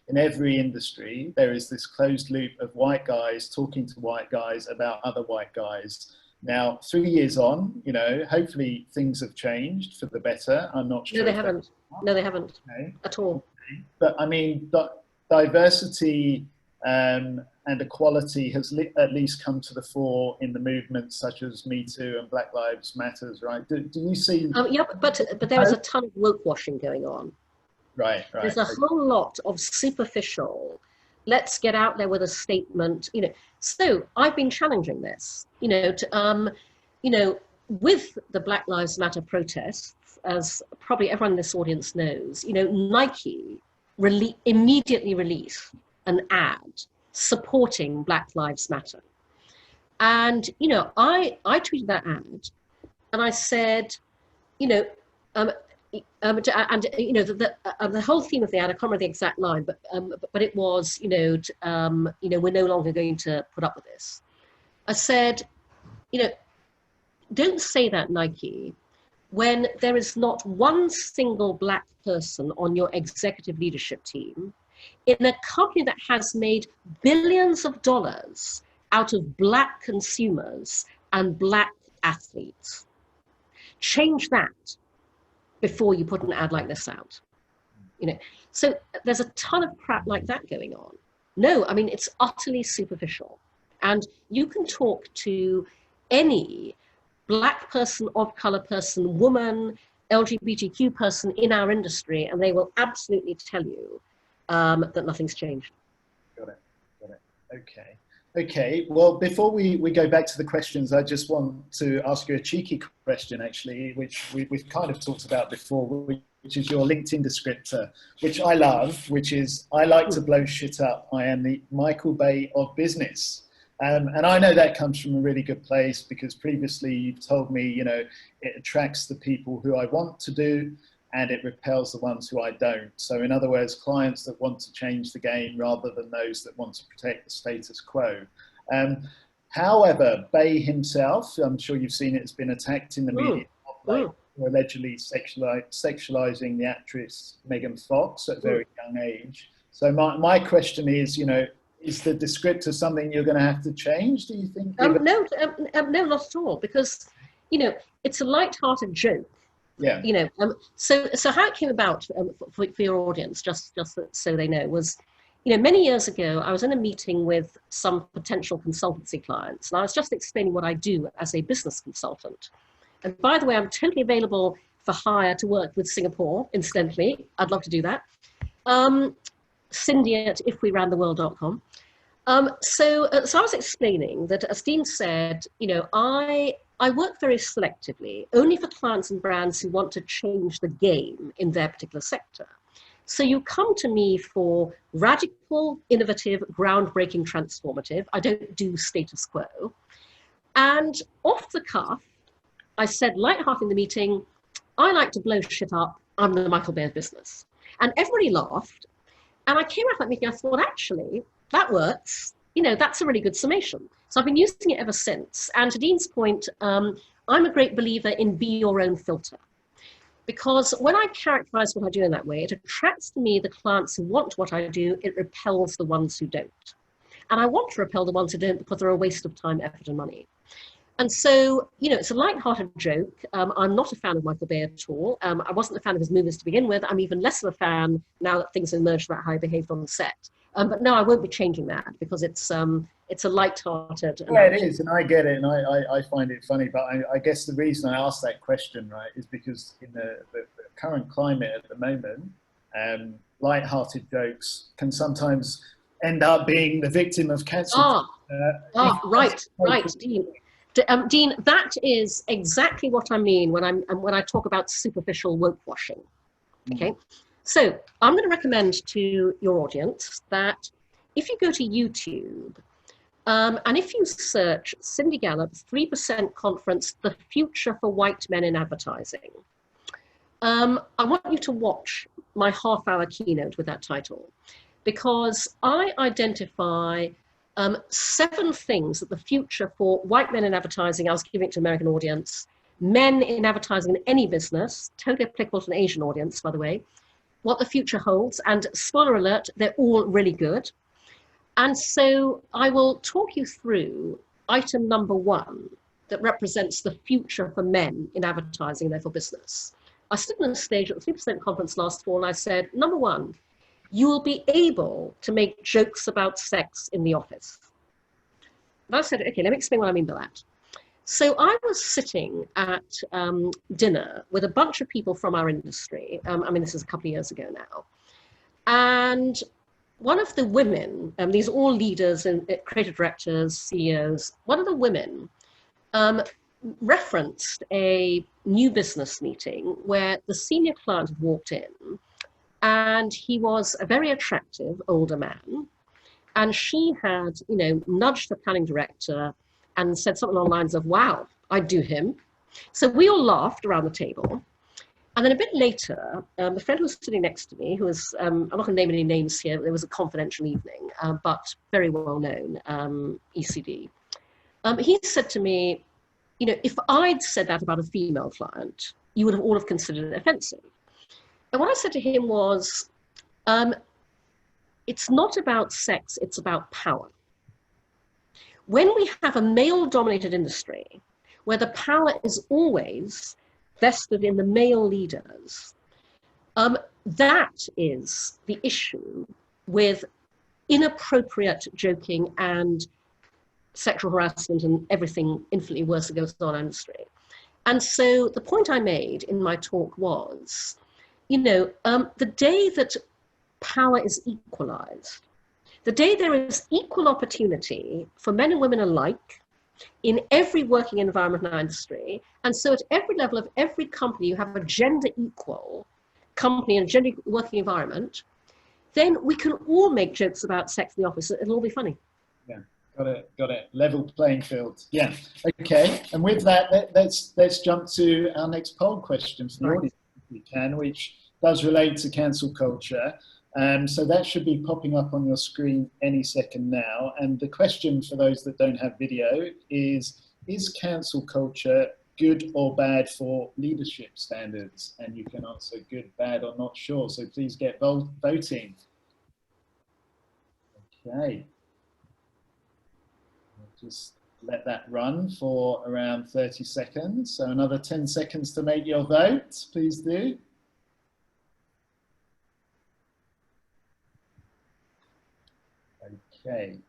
in every industry, there is this closed loop of white guys talking to white guys about other white guys. Now, 3 years on, hopefully things have changed for the better. I'm not sure. No, they haven't. No, they haven't at all. But I mean, diversity and equality has at least come to the fore in the movements such as Me Too and Black Lives Matters, right? Do you see? Yeah, but there is a ton of woke washing going on. Right. There's a whole lot of superficial, let's get out there with a statement, So I've been challenging this, with the Black Lives Matter protests, as probably everyone in this audience knows, Nike immediately released an ad supporting Black Lives Matter. And, I tweeted that ad and I said, the whole theme of the ad, I can't remember the exact line, but it was, we're no longer going to put up with this. I said, don't say that, Nike, when there is not one single Black person on your executive leadership team in a company that has made billions of dollars out of Black consumers and Black athletes. Change that before you put an ad like this out. So there's a ton of crap like that going on. No, I mean, it's utterly superficial. And you can talk to any Black person, of color person, woman, LGBTQ person in our industry, and they will absolutely tell you that nothing's changed. Got it. Okay. Well, before we go back to the questions, I just want to ask you a cheeky question, actually, which we've kind of talked about before, which is your LinkedIn descriptor, which I love, which is, I like to blow shit up. I am the Michael Bay of business. And I know that comes from a really good place, because previously you've told me, it attracts the people who I want to do, and it repels the ones who I don't. So in other words, clients that want to change the game rather than those that want to protect the status quo. However, Bay himself, I'm sure you've seen it, has been attacked in the media for allegedly sexualizing the actress Megan Fox at a very young age. So my question is, is the descriptor something you're going to have to change, do you think? No, not at all, because, it's a light-hearted joke. Yeah. So how it came about for your audience, just so they know, was, many years ago, I was in a meeting with some potential consultancy clients, and I was just explaining what I do as a business consultant. And by the way, I'm totally available for hire to work with Singapore, incidentally. I'd love to do that. Cindy at ifwerantheworld.com. So I was explaining that, as Dean said, I work very selectively, only for clients and brands who want to change the game in their particular sector. So you come to me for radical, innovative, groundbreaking, transformative. I don't do status quo. And off the cuff, I said, lighthearted in the meeting, I like to blow shit up. I'm the Michael Bay of business. And everybody laughed. And I came out of that meeting, I thought, actually, that works. That's a really good summation. So I've been using it ever since. And to Dean's point, I'm a great believer in be your own filter. Because when I characterize what I do in that way, it attracts to me the clients who want what I do, it repels the ones who don't. And I want to repel the ones who don't because they're a waste of time, effort, and money. And so, it's a light-hearted joke. I'm not a fan of Michael Bay at all. I wasn't a fan of his movies to begin with. I'm even less of a fan now that things have emerged about how he behaved on the set. But no, I won't be changing that, because it's a light-hearted. Yeah, it is, and I get it, and I find it funny. But I guess the reason I asked that question, right, is because in the current climate at the moment, light-hearted jokes can sometimes end up being the victim of cancel. Right, Dean. Dean, that is exactly what I mean when I talk about superficial woke washing. Okay, So I'm going to recommend to your audience that if you go to YouTube, and if you search Cindy Gallop 3% Conference, The Future for White Men in Advertising, I want you to watch my half-hour keynote with that title, because I identify 7 things that the future for white men in advertising, I was giving it to an American audience, men in advertising in any business, totally applicable to an Asian audience, by the way, what the future holds. And spoiler alert, they're all really good. And so I will talk you through item number 1 that represents the future for men in advertising and therefore business. I stood on a stage at the 3% conference last fall and I said, number 1, you will be able to make jokes about sex in the office. And I said, okay, let me explain what I mean by that. So I was sitting at dinner with a bunch of people from our industry. I mean, this is a couple of years ago now. And one of the women, these are all leaders and creative directors, CEOs, one of the women referenced a new business meeting where the senior client had walked in, and he was a very attractive older man. And she had, you know, nudged the planning director and said something along the lines of, wow, I'd do him. So we all laughed around the table. And then a bit later, the friend who was sitting next to me, who was, I'm not going to name any names here, it was a confidential evening, but very well known, ECD. He said to me, you know, if I'd said that about a female client, you would have all have considered it offensive. And what I said to him was, it's not about sex, it's about power. When we have a male-dominated industry, where the power is always vested in the male leaders, that is the issue with inappropriate joking and sexual harassment and everything infinitely worse that goes on in our industry. And so the point I made in my talk was, you know, the day that power is equalized, the day there is equal opportunity for men and women alike in every working environment in our industry, and so at every level of every company you have a gender equal company and a gender working environment, then we can all make jokes about sex in the office. It'll all be funny. Yeah, got it. Level playing field. Yeah, okay. And with that, let's jump to our next poll question from the audience, if we can, which does relate to cancel culture. So that should be popping up on your screen any second now. And the question for those that don't have video is cancel culture good or bad for leadership standards? And you can answer good, bad, or not sure. So please get voting. Okay. Just let that run for around 30 seconds. So another 10 seconds to make your vote. Please do. Okay,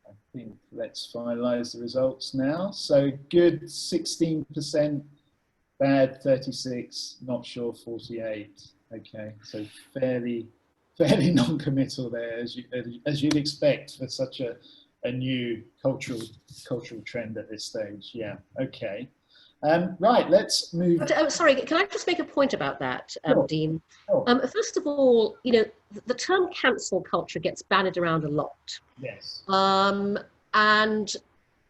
I think let's finalize the results now. So good 16%, bad 36, not sure 48. Okay, so fairly non-committal there, as you'd expect for such a new cultural trend at this stage. Yeah. Okay. Right. Let's move. But, sorry, can I just make a point about that, Sure. Dean? Sure. First of all, you know, the term cancel culture gets bandied around a lot. Yes. And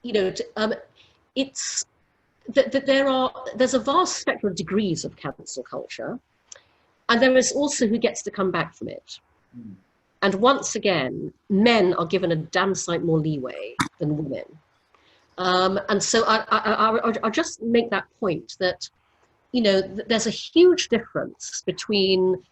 you know, it's there's a vast spectrum of degrees of cancel culture, and there is also who gets to come back from it. Mm. And once again, men are given a damn sight more leeway than women. And so I'll just make that point that, you know, there's a huge difference between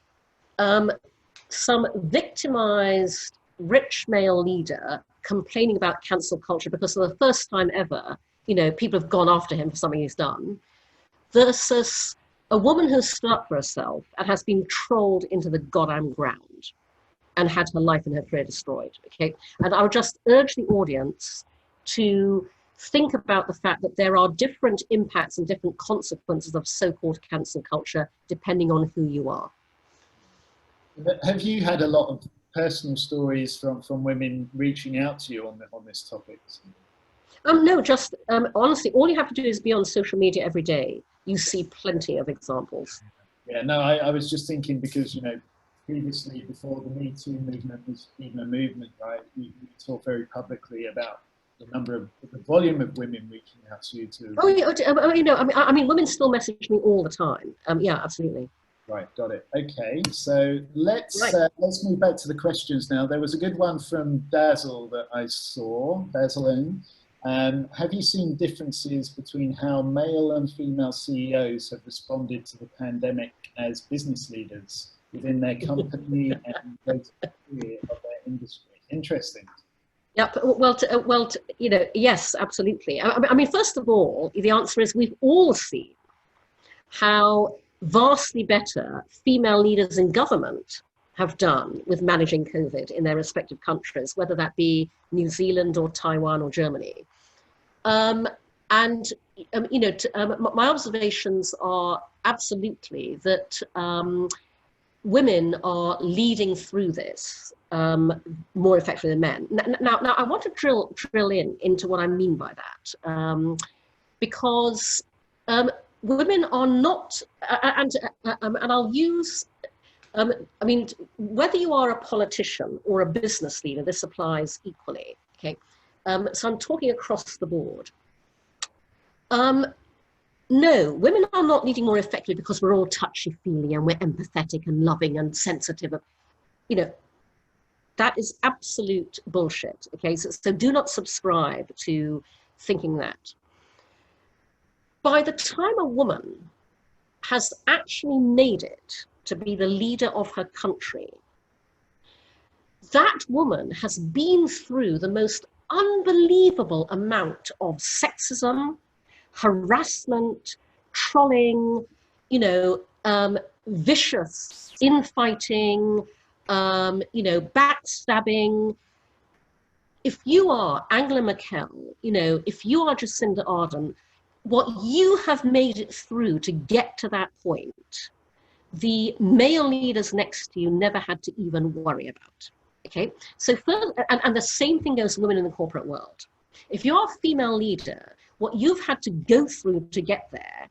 some victimized rich male leader complaining about cancel culture because for the first time ever, you know, people have gone after him for something he's done, versus a woman who's stood up for herself and has been trolled into the goddamn ground and had her life and her career destroyed. Okay, and I would just urge the audience to think about the fact that there are different impacts and different consequences of so-called cancel culture depending on who you are. Have you had a lot of personal stories from women reaching out to you on this topic? No, just honestly, all you have to do is be on social media every day. You see plenty of examples. Yeah, no, I was just thinking because, you know, previously, before the Me Too movement was even a movement, right? You talk very publicly about the volume of women reaching out to you to. Oh, I mean, women still message me all the time. Yeah, absolutely. Right, got it. Okay, so let's move back to the questions now. There was a good one from Dazzle that I saw, Dazzle. Have you seen differences between how male and female CEOs have responded to the pandemic as business leaders within their company and of their industry? Interesting. Yep. Well, yes, absolutely. I mean, first of all, the answer is we've all seen how vastly better female leaders in government have done with managing COVID in their respective countries, whether that be New Zealand or Taiwan or Germany. My observations are absolutely that women are leading through this more effectively than men. Now, I want to drill into what I mean by that, because women are not, and I'll use, I mean, whether you are a politician or a business leader, this applies equally, okay? So I'm talking across the board. No, women are not leading more effectively because we're all touchy-feely and we're empathetic and loving and sensitive. That is absolute bullshit, okay? So do not subscribe to thinking that. By the time a woman has actually made it to be the leader of her country, that woman has been through the most unbelievable amount of sexism, harassment, trolling, vicious infighting, backstabbing. If you are Angela Merkel, if you are Jacinda Ardern, what you have made it through to get to that point, the male leaders next to you never had to even worry about. Okay, so first, and the same thing goes for women in the corporate world. If you're a female leader, what you've had to go through to get there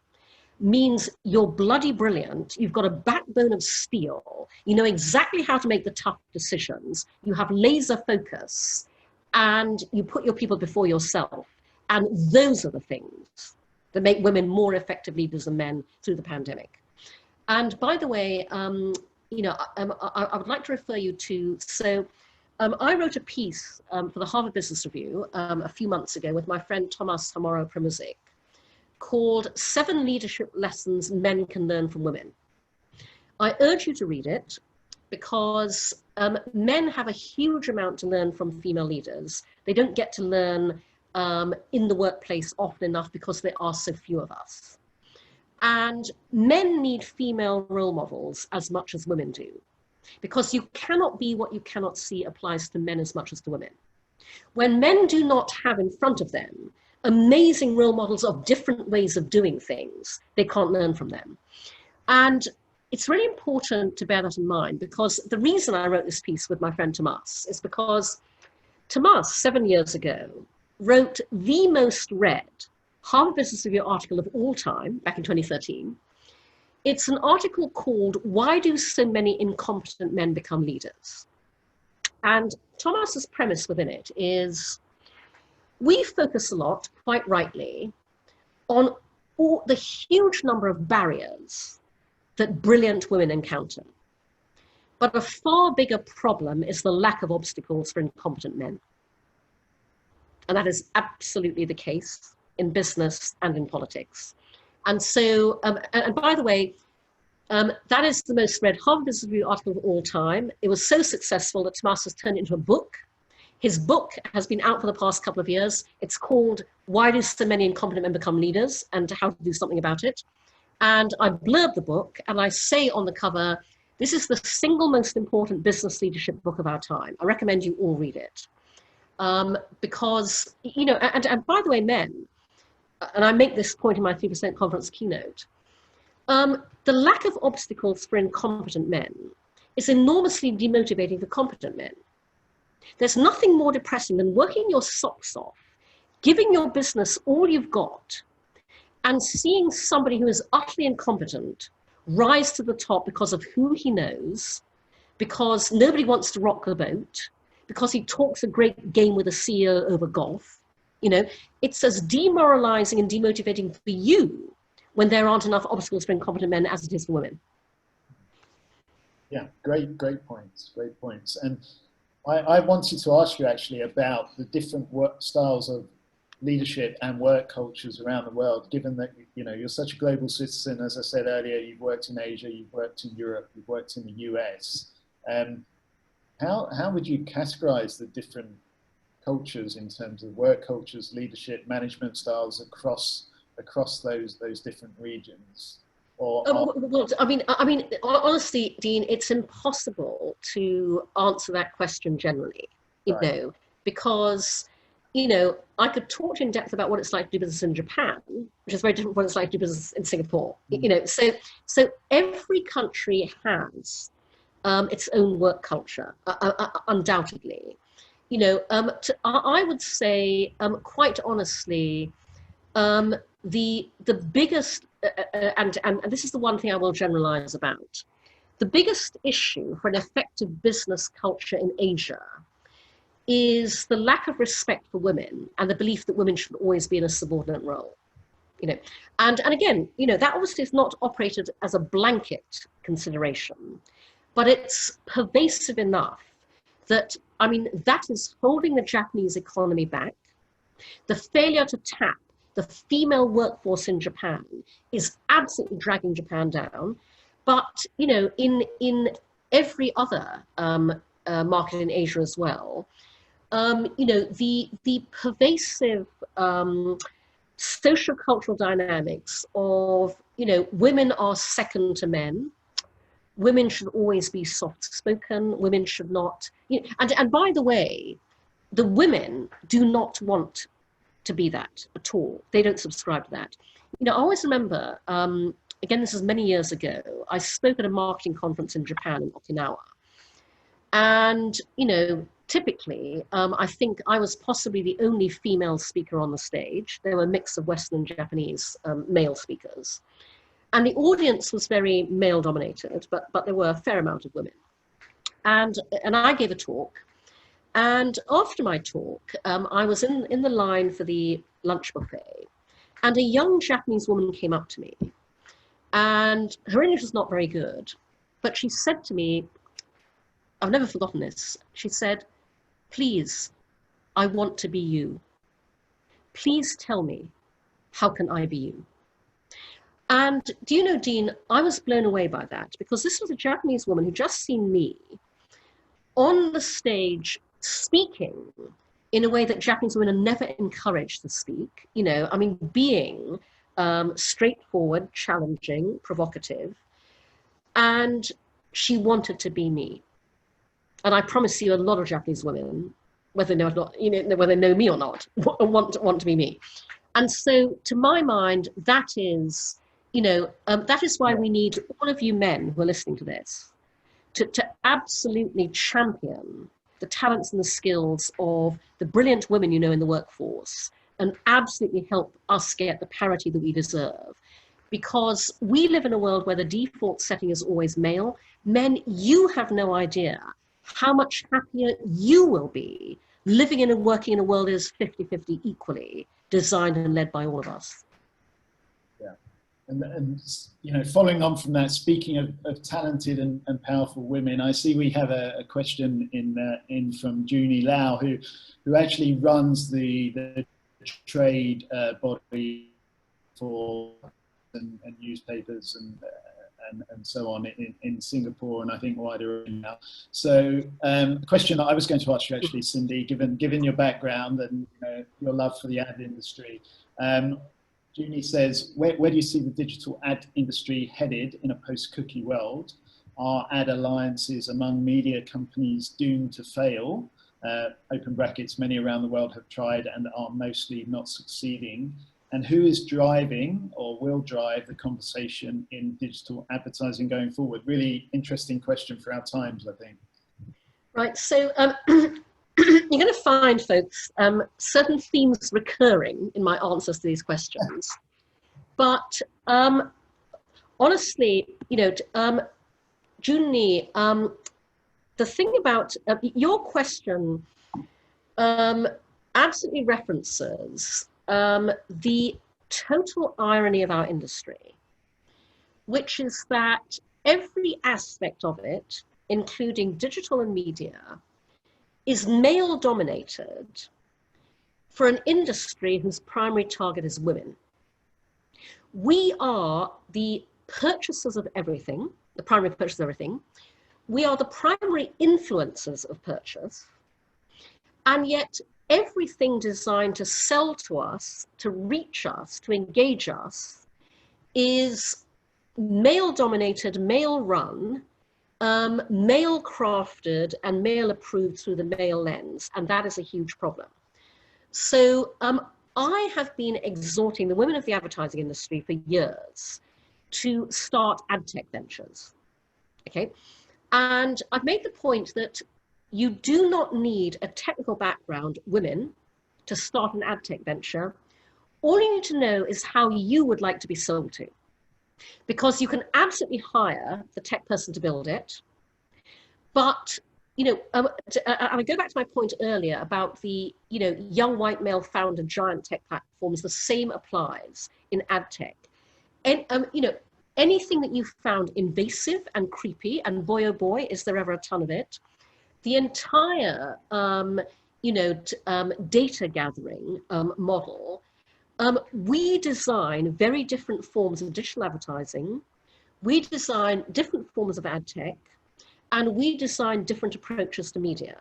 means you're bloody brilliant. You've got a backbone of steel. You know exactly how to make the tough decisions. You have laser focus, and you put your people before yourself. And those are the things that make women more effective leaders than men through the pandemic. And by the way, I would like to refer you to, I wrote a piece for the Harvard Business Review a few months ago with my friend Tomas Hamoro-Primozic called 7 Leadership Lessons Men Can Learn from Women. I urge you to read it because men have a huge amount to learn from female leaders. They don't get to learn in the workplace often enough because there are so few of us. And men need female role models as much as women do, because you cannot be what you cannot see applies to men as much as to women. When men do not have in front of them amazing role models of different ways of doing things, they can't learn from them. And it's really important to bear that in mind, because the reason I wrote this piece with my friend Tomas is because Tomas, 7 years ago, wrote the most read Harvard Business Review article of all time, back in 2013. It's an article called "Why Do So Many Incompetent Men Become Leaders?" And Thomas's premise within it is, we focus a lot, quite rightly, on all the huge number of barriers that brilliant women encounter. But a far bigger problem is the lack of obstacles for incompetent men. And that is absolutely the case in business and in politics. And so, and by the way, that is the most read Harvard Business Review article of all time. It was so successful that Tomas has turned it into a book. His book has been out for the past couple of years. It's called "Why Do So Many Incompetent Men Become Leaders?" and How to Do Something About It. And I blurb the book and I say on the cover, this is the single most important business leadership book of our time. I recommend you all read it. Because, and by the way, men, and I make this point in my 3% conference keynote, the lack of obstacles for incompetent men is enormously demotivating for competent men. There's nothing more depressing than working your socks off, giving your business all you've got, and seeing somebody who is utterly incompetent rise to the top because of who he knows, because nobody wants to rock the boat, because he talks a great game with a CEO over golf. It's as demoralizing and demotivating for you when there aren't enough obstacles for incompetent men as it is for women. Yeah, great points, And I wanted to ask you actually about the different work styles of leadership and work cultures around the world, given that you're such a global citizen. As I said earlier, you've worked in Asia, you've worked in Europe, you've worked in the US. How would you categorize the different cultures in terms of work cultures, leadership, management styles across those different regions? Well, I mean, honestly, Dean, it's impossible to answer that question generally, because I could talk in depth about what it's like to do business in Japan, which is very different from what it's like to do business in Singapore. So every country has its own work culture, undoubtedly. I would say, quite honestly, the biggest, and this is the one thing I will generalize about, the biggest issue for an effective business culture in Asia is the lack of respect for women and the belief that women should always be in a subordinate role. And again, that obviously is not operated as a blanket consideration, but it's pervasive enough that, that is holding the Japanese economy back. The failure to tap the female workforce in Japan is absolutely dragging Japan down. But, in every other market in Asia as well, the pervasive social-cultural dynamics of, women are second to men. Women should always be soft-spoken. Women should not, and by the way, the women do not want to be that at all. They don't subscribe to that. I always remember, again, this is many years ago, I spoke at a marketing conference in Japan, in Okinawa. And, typically, I think I was possibly the only female speaker on the stage. There were a mix of Western and Japanese male speakers. And the audience was very male dominated, but there were a fair amount of women. And I gave a talk. And after my talk, I was in the line for the lunch buffet, and a young Japanese woman came up to me, and her English was not very good, but she said to me, I've never forgotten this, she said, "Please, I want to be you. Please tell me, how can I be you?" And do you know, Dean, I was blown away by that, because this was a Japanese woman who just seen me on the stage speaking in a way that Japanese women are never encouraged to speak, being straightforward, challenging, provocative. And she wanted to be me. And I promise you, a lot of Japanese women, whether they know me or not, want to be me. And so, to my mind, that is why we need all of you men who are listening to this to absolutely champion the talents and the skills of the brilliant women in the workforce, and absolutely help us get the parity that we deserve. Because we live in a world where the default setting is always male. Men, you have no idea how much happier you will be living and working in a world that is 50-50 equally, designed and led by all of us. Yeah. And following on from that, speaking of talented and powerful women, I see we have a question in from Junie Lau, who actually runs the trade body for and newspapers and so on in Singapore, and I think wider now. So a question that I was going to ask you actually, Cindy, given your background and your love for the ad industry. Junie says, where do you see the digital ad industry headed in a post-cookie world? Are ad alliances among media companies doomed to fail? Open brackets, many around the world have tried and are mostly not succeeding. And who is driving or will drive the conversation in digital advertising going forward? Really interesting question for our times, I think. Right, so you're going to find, folks, certain themes recurring in my answers to these questions. But honestly, Junie, the thing about your question absolutely references the total irony of our industry, which is that every aspect of it, including digital and media, is male dominated for an industry whose primary target is women. We are the purchasers of everything, the primary purchasers of everything. We are the primary influencers of purchase. And yet everything designed to sell to us, to reach us, to engage us is male dominated, male run, male crafted and male approved through the male lens. And that is a huge problem. So I have been exhorting the women of the advertising industry for years to start ad tech ventures, okay? And I've made the point that you do not need a technical background, women, to start an ad tech venture. All you need to know is how you would like to be sold to, because you can absolutely hire the tech person to build it. But, you know, I go back to my point earlier about the, you know, young white male founder giant tech platforms. The same applies in ad tech. And, you know, anything that you found invasive and creepy, and boy, oh boy, is there ever a ton of it, the entire, you know, data gathering model, we design very different forms of digital advertising. We design different forms of ad tech, and we design different approaches to media.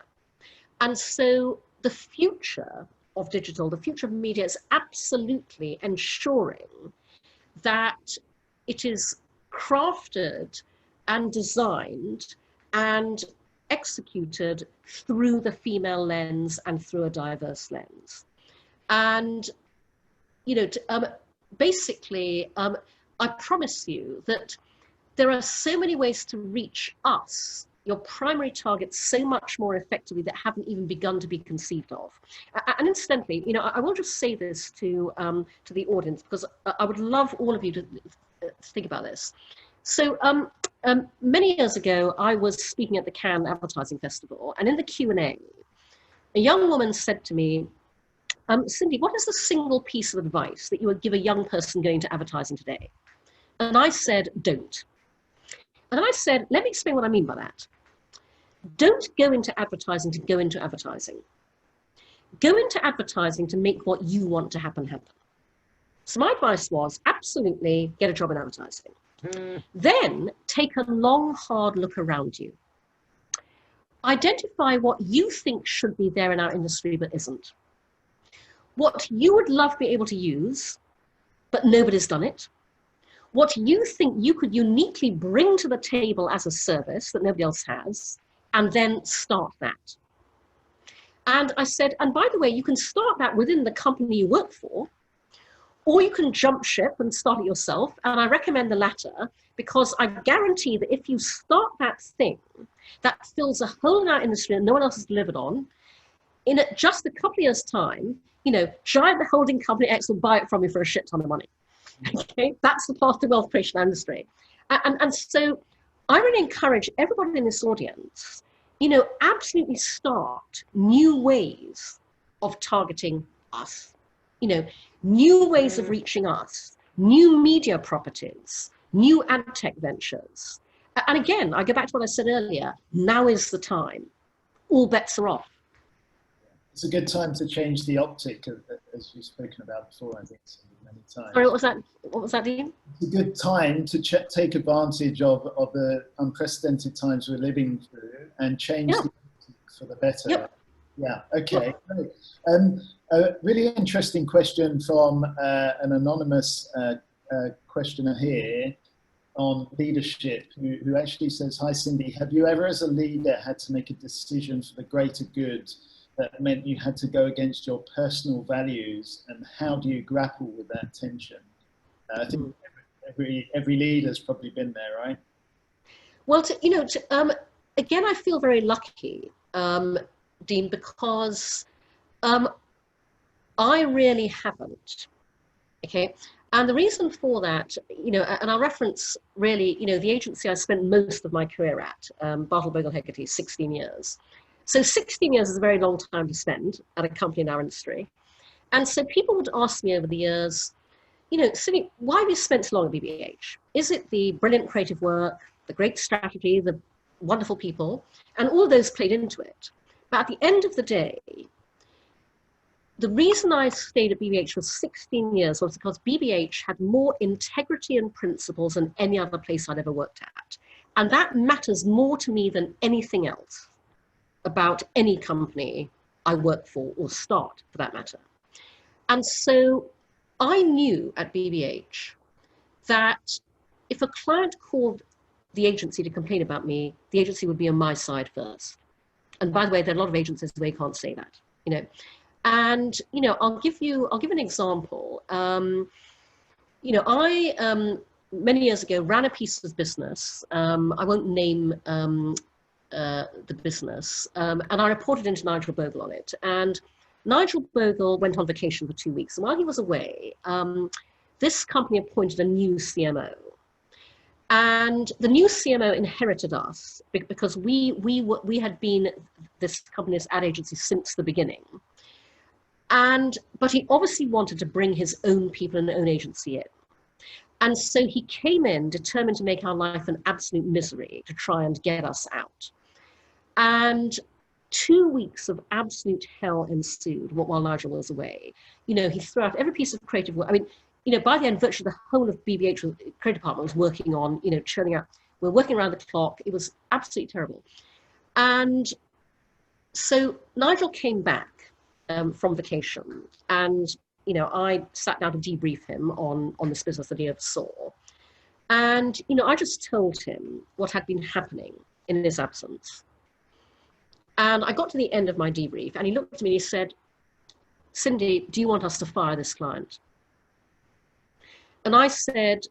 And so the future of digital, the future of media is absolutely ensuring that it is crafted and designed and executed through the female lens and through a diverse lens. And, you know, basically, I promise you that there are so many ways to reach us, your primary targets, so much more effectively that haven't even begun to be conceived of. And incidentally, you know, I will just say this to the audience, because I would love all of you to think about this. So many years ago, I was speaking at the Cannes Advertising Festival, and in the Q&A, a young woman said to me, Cindy, what is the single piece of advice that you would give a young person going to advertising today? And I said, don't. And I said, let me explain what I mean by that. Don't go into advertising to go into advertising. Go into advertising to make what you want to happen. So my advice was absolutely get a job in advertising. Then take a long, hard look around you. Identify what you think should be there in our industry but isn't. What you would love to be able to use, but nobody's done it. What you think you could uniquely bring to the table as a service that nobody else has, and then start that. And I said, and by the way, you can start that within the company you work for, or you can jump ship and start it yourself. And I recommend the latter, because I guarantee that if you start that thing that fills a hole in our industry that no one else has delivered on, in just a couple of years' time, you know, giant holding company X will buy it from you for a shit ton of money. Okay, that's the path to wealth creation industry. And so I really encourage everybody in this audience, you know, absolutely start new ways of targeting us, you know, new ways of reaching us, new media properties, new ad tech ventures. And again, I go back to what I said earlier, now is the time. All bets are off. It's a good time to change the optic, as you've spoken about before, I think, many times. Sorry, what was that? What was that, Dean? It's a good time to take advantage of the unprecedented times we're living through and change the optic for the better. Yep. Yeah, okay. Great. A really interesting question from an anonymous questioner here on leadership, who actually says, hi Cindy, have you ever as a leader had to make a decision for the greater good that meant you had to go against your personal values, and how do you grapple with that tension? I think every leader's probably been there, right? Well, you know, again, I feel very lucky, Dean, because I really haven't. Okay, And the reason for that, and I'll reference really, the agency I spent most of my career at, Bartle Bogle Hegarty, 16 years. So 16 years is a very long time to spend at a company in our industry. And so people would ask me over the years, Cindy, why have you spent so long at BBH? Is it the brilliant creative work, the great strategy, the wonderful people? And all those played into it. But at the end of the day, the reason I stayed at BBH for 16 years was because BBH had more integrity and principles than any other place I'd ever worked at. And that matters more to me than anything else about any company I work for or start, for that matter. And so I knew at BBH that if a client called the agency to complain about me, the agency would be on my side first. And by the way, there are a lot of agencies where you can't say that, And I'll give an example. I many years ago ran a piece of business. I won't name the business, and I reported into Nigel Bogle on it. And Nigel Bogle went on vacation for 2 weeks, and while he was away, this company appointed a new CMO. And the new CMO inherited us because we had been this company's ad agency since the beginning. But he obviously wanted to bring his own people and own agency in. And so he came in determined to make our life an absolute misery to try and get us out. And 2 weeks of absolute hell ensued while Nigel was away. He threw out every piece of creative work. I mean, by the end, virtually the whole of BBH creative department was working on, churning out. We're working around the clock. It was absolutely terrible. And so Nigel came back from vacation, and I sat down to debrief him on this business that he oversaw. And I just told him what had been happening in his absence. And I got to the end of my debrief, and he looked at me and he said, "Cindy, do you want us to fire this client?" And I said,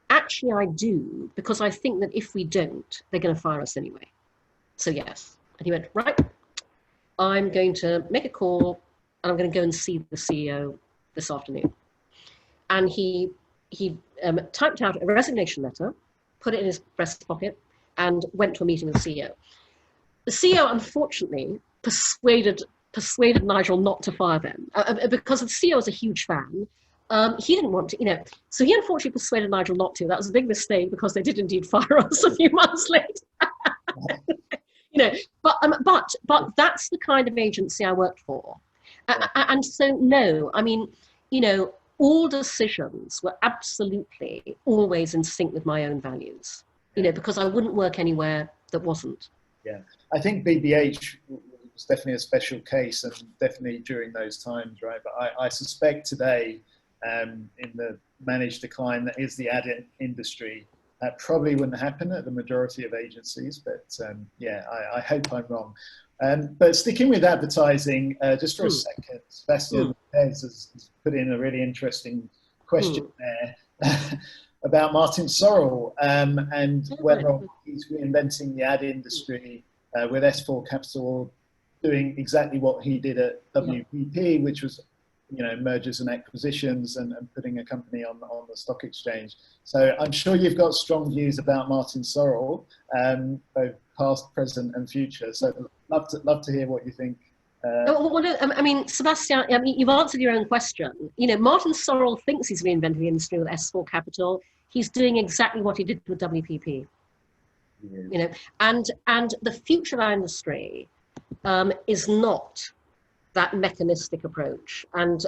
"Actually, I do, because I think that if we don't, they're going to fire us anyway. So yes." And he went, "Right, I'm going to make a call, and I'm going to go and see the CEO this afternoon." And he typed out a resignation letter, put it in his breast pocket, and went to a meeting with the CEO. The CEO, unfortunately, persuaded Nigel not to fire them because the CEO was a huge fan. He didn't want to, so he unfortunately persuaded Nigel not to. That was a big mistake because they did indeed fire us a few months later. But that's the kind of agency I worked for. And so, no, I mean, all decisions were absolutely always in sync with my own values, because I wouldn't work anywhere that wasn't. Yeah, I think BBH was definitely a special case, and definitely during those times, right? But I suspect today, in the managed decline that is the ad industry, that probably wouldn't happen at the majority of agencies. But yeah, I hope I'm wrong. But sticking with advertising, just for a second, Sebastian has put in a really interesting question there about Martin Sorrell and whether he's reinventing the ad industry with S4 Capital, doing exactly what he did at WPP, which was, mergers and acquisitions and putting a company on the stock exchange. So I'm sure you've got strong views about Martin Sorrell, both past, present, and future. So love to hear what you think. I mean, Sebastian, you've answered your own question. Martin Sorrell thinks he's reinventing the industry with S4 Capital. He's doing exactly what he did with WPP. Yeah. And the future of our industry is not that mechanistic approach. And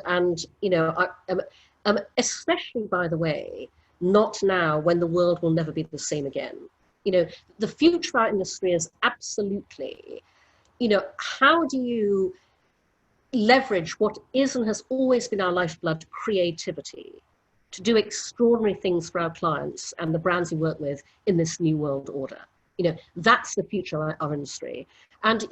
especially, by the way, not now when the world will never be the same again. The future of our industry is absolutely, how do you leverage what is and has always been our lifeblood, creativity, to do extraordinary things for our clients and the brands we work with in this new world order? That's the future of our industry. And,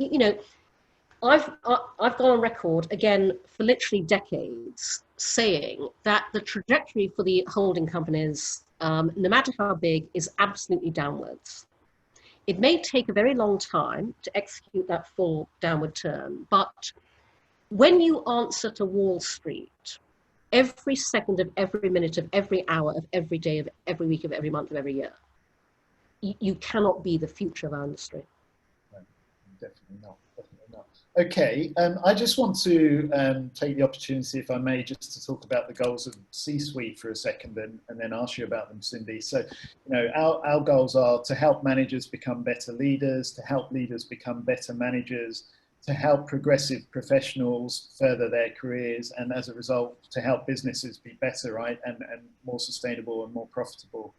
I've gone on record, again, for literally decades, saying that the trajectory for the holding companies, no matter how big, is absolutely downwards. It may take a very long time to execute that full downward turn, but when you answer to Wall Street every second of every minute of every hour of every day of every week of every month of every year. You cannot be the future of our industry. No, definitely not. Definitely not. Okay, I just want to take the opportunity, if I may, just to talk about the goals of C-suite for a second, and then ask you about them, Cindy. So, you know, our goals are to help managers become better leaders, to help leaders become better managers, to help progressive professionals further their careers, and as a result, to help businesses be better, right, and more sustainable and more profitable.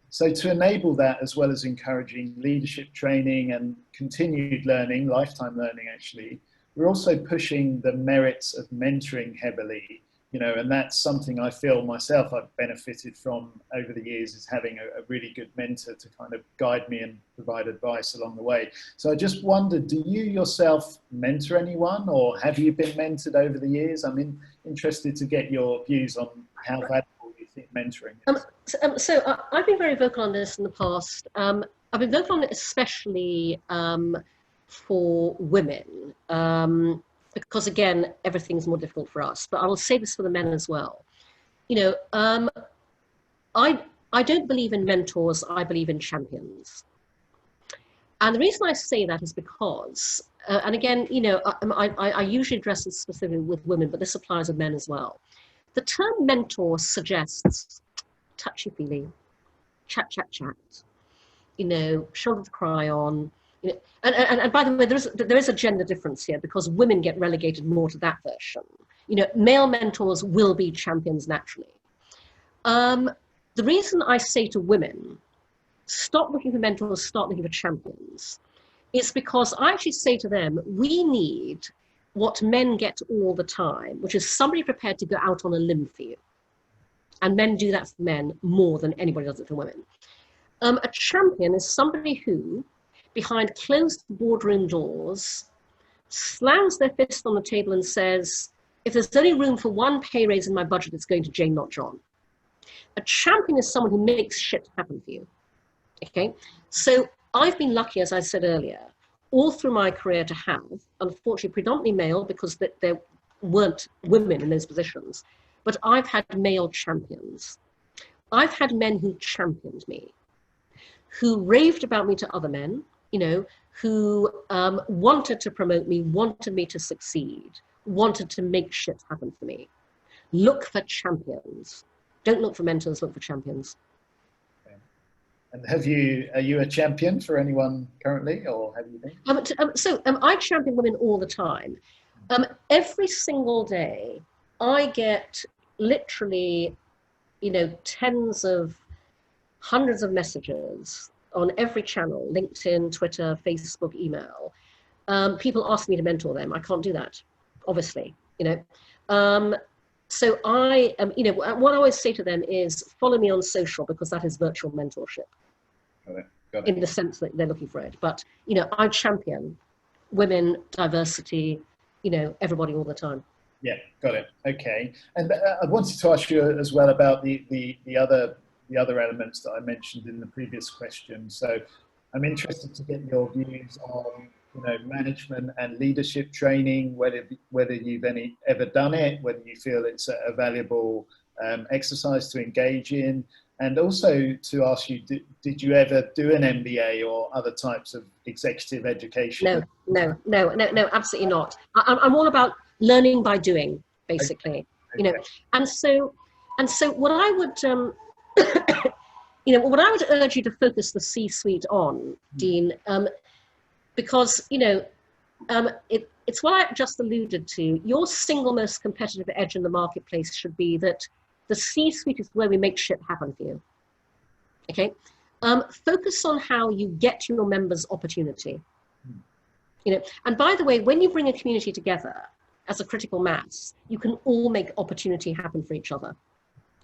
So to enable that, as well as encouraging leadership training and continued learning, lifetime learning actually, we're also pushing the merits of mentoring heavily, you know, and that's something I feel myself I've benefited from over the years, is having a really good mentor to kind of guide me and provide advice along the way. So I just wondered, do you yourself mentor anyone, or have you been mentored over the years? I'm interested to get your views on how valuable you think mentoring is. So I've been very vocal on this in the past. I've been vocal on it especially for women, because again, everything's more difficult for us. But I will say this for the men as well. You know, I don't believe in mentors. I believe in champions. And the reason I say that is because, and again, you know, I usually address this specifically with women, but this applies with men as well. The term mentor suggests touchy-feely, chat, you know, shoulder to cry on. You know, and by the way, there is a gender difference here, because women get relegated more to that version. You know, male mentors will be champions naturally. The reason I say to women, stop looking for mentors, start looking for champions, is because I actually say to them, we need what men get all the time, which is somebody prepared to go out on a limb for you. And men do that for men more than anybody does it for women. A champion is somebody who, behind closed boardroom doors, slams their fist on the table and says, if there's only room for one pay raise in my budget, it's going to Jane, not John. A champion is someone who makes shit happen for you. Okay? So I've been lucky, as I said earlier, all through my career to have, unfortunately, predominantly male, because there weren't women in those positions, but I've had male champions. I've had men who championed me, who raved about me to other men, you know, who wanted to promote me, wanted me to succeed, wanted to make shit happen for me. Look for champions. Don't look for mentors, look for champions. And are you a champion for anyone currently, or have you been? I champion women all the time. Every single day, I get literally, you know, hundreds of messages on every channel, LinkedIn, Twitter, Facebook, email. People ask me to mentor them. I can't do that, obviously, you know. So I am, you know, what I always say to them is follow me on social, because that is virtual mentorship. Got it. In the sense that they're looking for it. But, you know, I champion women, diversity, you know, everybody all the time. Yeah, got it. Okay. And I wanted to ask you as well about the other elements that I mentioned in the previous question. So I'm interested to get your views on, you know, management and leadership training, whether you've ever done it, whether you feel it's a valuable exercise to engage in, and also to ask you, did you ever do an MBA or other types of executive education? No, absolutely not. I'm all about learning by doing, basically. Okay. You know, and so what I would you know, what I would urge you to focus the C-suite on, Dean, because, you know, it's what I just alluded to. Your single most competitive edge in the marketplace should be that the C-suite is where we make shit happen for you. Okay? Focus on how you get your members opportunity. You know, and by the way, when you bring a community together as a critical mass, you can all make opportunity happen for each other.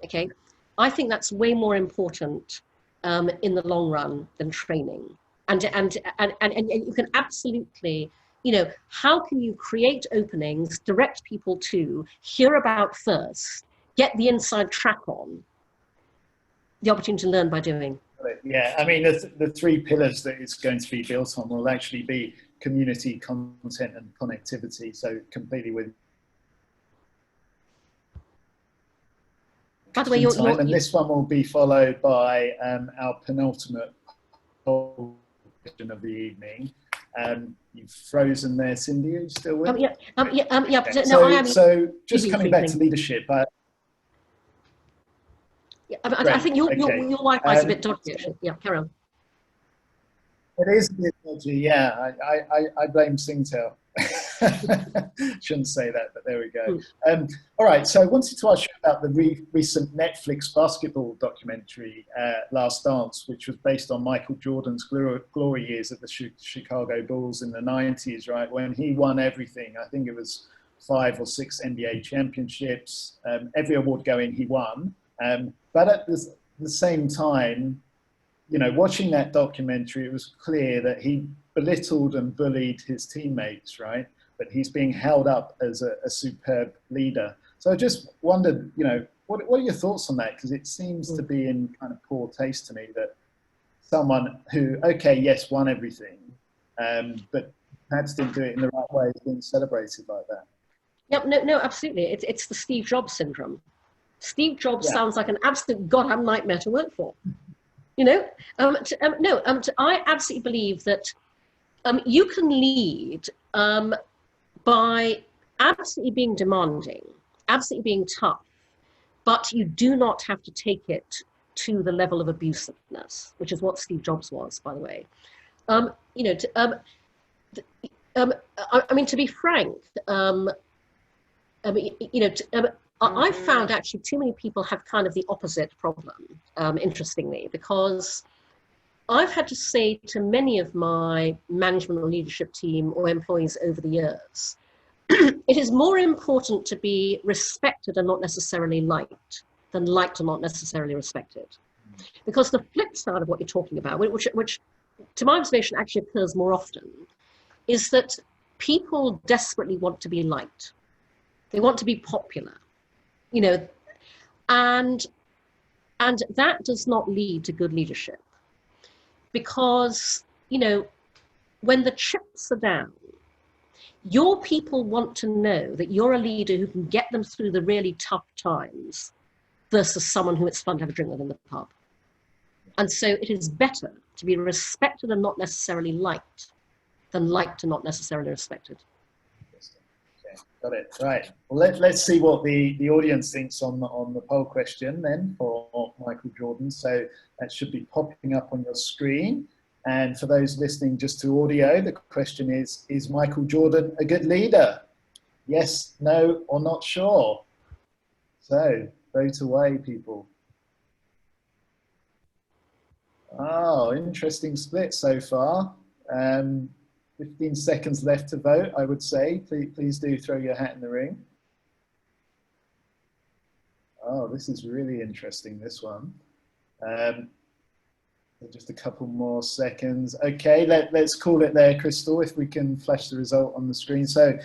Okay? I think that's way more important in the long run than training. And you can absolutely, you know, how can you create openings, direct people to, hear about first, get the inside track on, the opportunity to learn by doing. Yeah, I mean, the three pillars that it's going to be built on will actually be community, content, and connectivity. So completely with By the way, time, and this one will be followed by our penultimate question of the evening. You've frozen there, Cindy. Are you still with me? Yeah. Okay. No, I am. So just coming back to leadership. I think your Wi-Fi is a bit dodgy, actually. Yeah, carry on. It is a bit dodgy, yeah. I blame Singtel. Shouldn't say that, but there we go. All right, so I wanted to ask you about the recent Netflix basketball documentary, Last Dance, which was based on Michael Jordan's glory years at the Chicago Bulls in the 90s, right, when he won everything. I think it was 5 or 6 NBA championships. Every award going, he won. But at the same time, you know, watching that documentary, it was clear that he belittled and bullied his teammates, right? But he's being held up as a superb leader. So I just wondered, you know, what are your thoughts on that? Because it seems to be in kind of poor taste to me that someone who, okay, yes, won everything, but perhaps didn't do it in the right way, is being celebrated like that. Yep, no, absolutely. It's the Steve Jobs syndrome. Steve Jobs sounds like an absolute goddamn nightmare to work for. You know, I absolutely believe that you can lead by absolutely being demanding, absolutely being tough, but you do not have to take it to the level of abusiveness, which is what Steve Jobs was, by the way. You know, I mean, to be frank, you know, I've found actually too many people have kind of the opposite problem, interestingly, because I've had to say to many of my management or leadership team or employees over the years, it is more important to be respected and not necessarily liked than liked and not necessarily respected. Because the flip side of what you're talking about, which to my observation actually occurs more often, is that people desperately want to be liked. They want to be popular. You know, and that does not lead to good leadership, because, you know, when the chips are down, your people want to know that you're a leader who can get them through the really tough times versus someone who it's fun to have a drink with in the pub. And so it is better to be respected and not necessarily liked than liked and not necessarily respected. Got it. Right. Well, let's see what the audience thinks on the poll question then for Michael Jordan. So that should be popping up on your screen. And for those listening just to audio, the question is Michael Jordan a good leader? Yes, no, or not sure? So vote away, people. Oh, interesting split so far. 15 seconds left to vote, I would say. Please do throw your hat in the ring. Oh, this is really interesting, this one. Just a couple more seconds. Okay, let's call it there, Crystal, if we can flash the result on the screen. So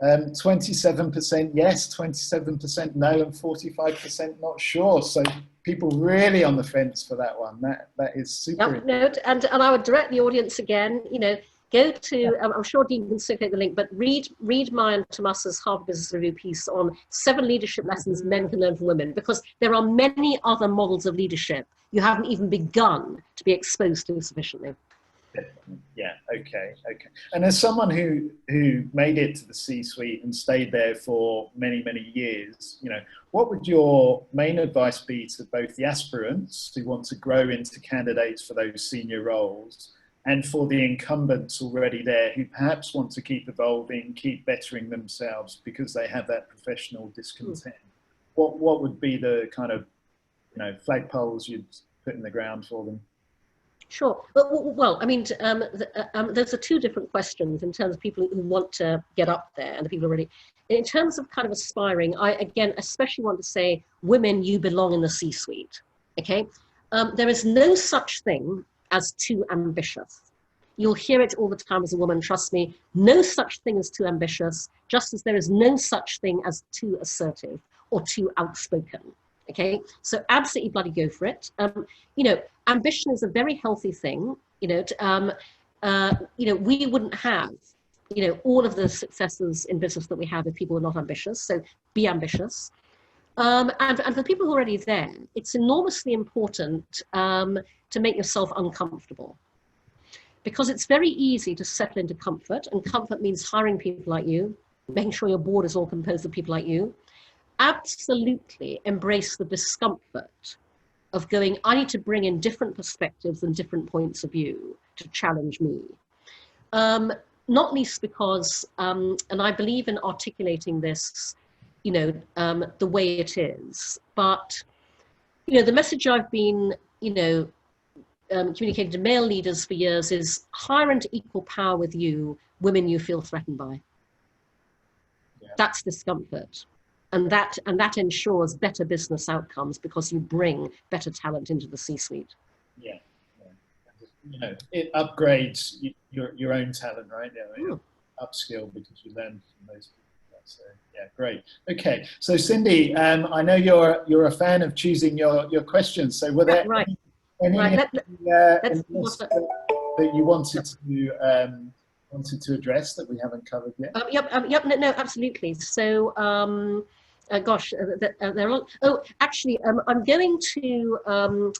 27% yes, 27% no, and 45% not sure. So people really on the fence for that one. That is super. Yep, no, and I would direct the audience again, you know, go to, I'm sure Dean can circulate the link, but read Maya and Tomas's Harvard Business Review piece on 7 leadership lessons men can learn from women, because there are many other models of leadership you haven't even begun to be exposed to sufficiently. Yeah, okay. And as someone who made it to the C-suite and stayed there for many, many years, you know, what would your main advice be to both the aspirants who want to grow into candidates for those senior roles, and for the incumbents already there who perhaps want to keep evolving, keep bettering themselves because they have that professional discontent? What would be the kind of, you know, flagpoles you'd put in the ground for them? Sure. Well, I mean, those are 2 different questions in terms of people who want to get up there and the people who are ready. In terms of kind of aspiring, I, again, especially want to say, women, you belong in the C-suite, okay? There is no such thing as too ambitious. You'll hear it all the time as a woman, trust me. No such thing as too ambitious, just as there is no such thing as too assertive or too outspoken. Okay, so absolutely bloody go for it. You know, ambition is a very healthy thing. You know, we wouldn't have, you know, all of the successes in business that we have if people were not ambitious. So be ambitious. And for people who are already there, it's enormously important to make yourself uncomfortable. Because it's very easy to settle into comfort, and comfort means hiring people like you, making sure your board is all composed of people like you. Absolutely embrace the discomfort of going, I need to bring in different perspectives and different points of view to challenge me. Not least because, and I believe in articulating this, the way it is, but, the message I've been, communicated to male leaders for years is hire into equal power with you women you feel threatened by. Yeah. That's discomfort. And that ensures better business outcomes because you bring better talent into the C-suite. Yeah. It upgrades your own talent, right? Upskill because you learn from those people. So yeah, great. Okay, so Cindy, I know you're a fan of choosing your questions. So were there any that you wanted to address that we haven't covered yet? No, absolutely. So gosh, there are. Oh, actually, I'm going to.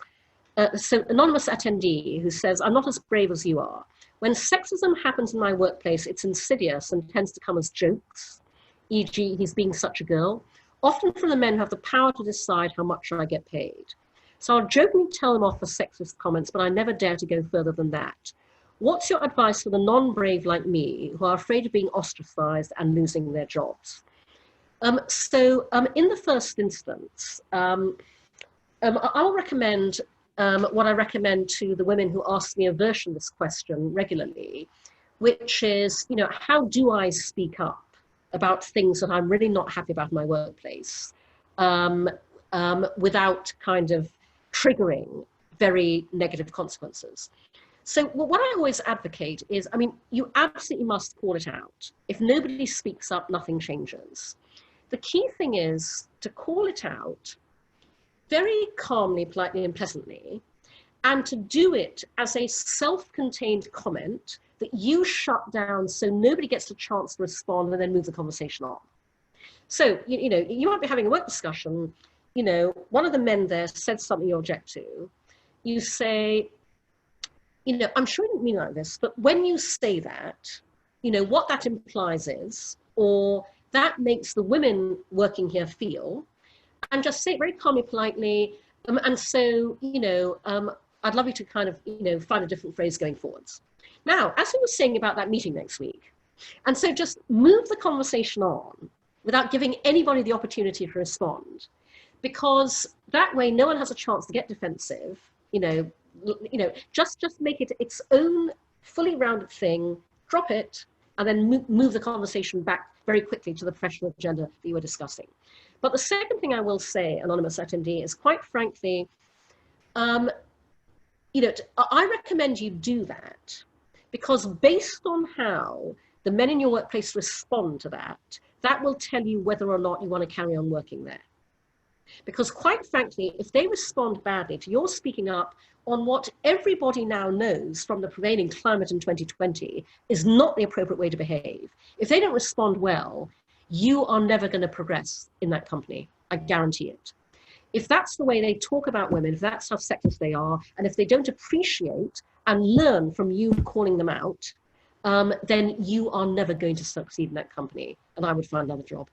So anonymous attendee who says, I'm not as brave as you are. When sexism happens in my workplace, it's insidious and tends to come as jokes, e.g. he's being such a girl, often from the men who have the power to decide how much I get paid. So I'll jokingly tell them off for sexist comments, but I never dare to go further than that. What's your advice for the non-brave like me who are afraid of being ostracized and losing their jobs? In the first instance, I'll recommend what I recommend to the women who ask me a version of this question regularly, which is, how do I speak up about things that I'm really not happy about in my workplace without kind of triggering very negative consequences? So what I always advocate is, you absolutely must call it out. If nobody speaks up, nothing changes. The key thing is to call it out very calmly, politely, and pleasantly, and to do it as a self-contained comment that you shut down so nobody gets a chance to respond and then move the conversation on. So, you might be having a work discussion, one of the men there said something you object to. You say, I'm sure you didn't mean like this, but when you say that, what that implies is, or that makes the women working here feel, and just say it very calmly, politely. And so, I'd love you to kind of, find a different phrase going forwards. Now, as we were saying about that meeting next week, and so just move the conversation on without giving anybody the opportunity to respond, because that way no one has a chance to get defensive, just make it its own fully rounded thing, drop it, and then move the conversation back very quickly to the professional agenda that you were discussing. But the second thing I will say, anonymous attendee, is quite frankly, I recommend you do that because based on how the men in your workplace respond to that, that will tell you whether or not you want to carry on working there. Because quite frankly, if they respond badly to your speaking up on what everybody now knows from the prevailing climate in 2020 is not the appropriate way to behave, if they don't respond well, you are never going to progress in that company. I guarantee it. If that's the way they talk about women, if that's how sexist they are, and if they don't appreciate and learn from you calling them out, then you are never going to succeed in that company. And I would find another job.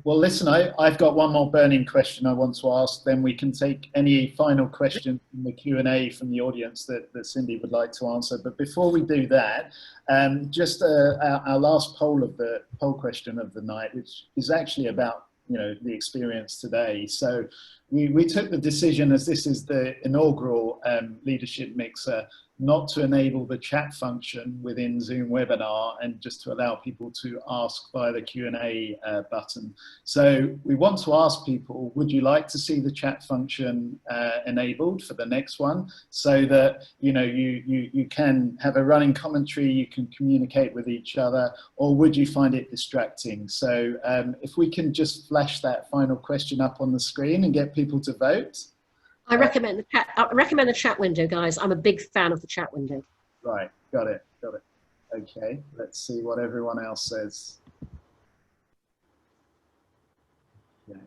Well, listen, I've got one more burning question I want to ask. Then we can take any final question from the Q&A from the audience that Cindy would like to answer. But before we do that, just our last poll question of the night, which is actually about the experience today. So we took the decision, as this is the inaugural leadership mixer, not to enable the chat function within Zoom webinar and just to allow people to ask via the Q&A button. So we want to ask people, would you like to see the chat function enabled for the next one so that you can have a running commentary, you can communicate with each other, or would you find it distracting? So if we can just flash that final question up on the screen and get people to vote. I recommend the chat window, guys. I'm a big fan of the chat window. Right, got it. Okay, let's see what everyone else says. Okay.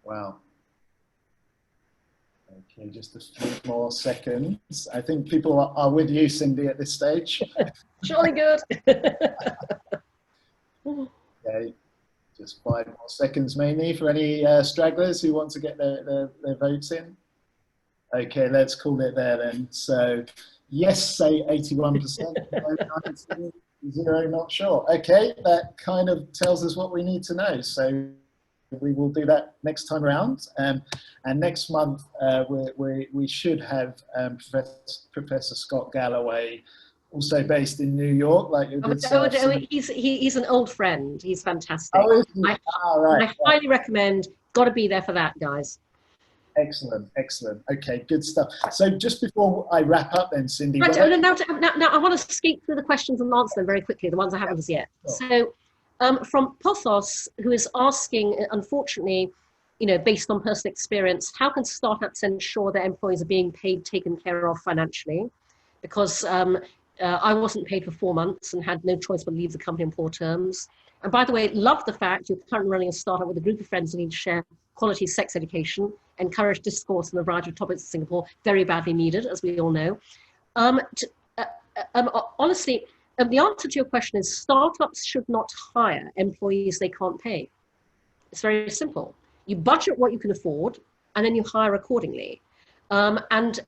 Wow. Okay, just a few more seconds. I think people are with you, Cindy, at this stage. Surely good. Okay, just 5 more seconds mainly for any stragglers who want to get their votes in. Okay, let's call it there then. So yes, say 81%, no, 19, 0, not sure. Okay, that kind of tells us what we need to know. So we will do that next time around. And next month, we should have Professor Scott Galloway, also based in New York, like you did. He's an old friend. He's fantastic. Oh, is he? Right. I highly recommend. Got to be there for that, guys. Excellent, excellent. Okay, good stuff. So just before I wrap up then, Cindy. Right, now I want to skip through the questions and answer them very quickly, the ones I haven't as yet. Sure. So from Pothos, who is asking, unfortunately, based on personal experience, how can startups ensure their employees are being paid, taken care of financially? Because I wasn't paid for 4 months and had no choice but to leave the company on poor terms. And by the way, love the fact you're currently running a startup with a group of friends who need to share quality sex education, encourage discourse on a variety of topics in Singapore, very badly needed, as we all know. Honestly, the answer to your question is startups should not hire employees they can't pay. It's very simple. You budget what you can afford, and then you hire accordingly. And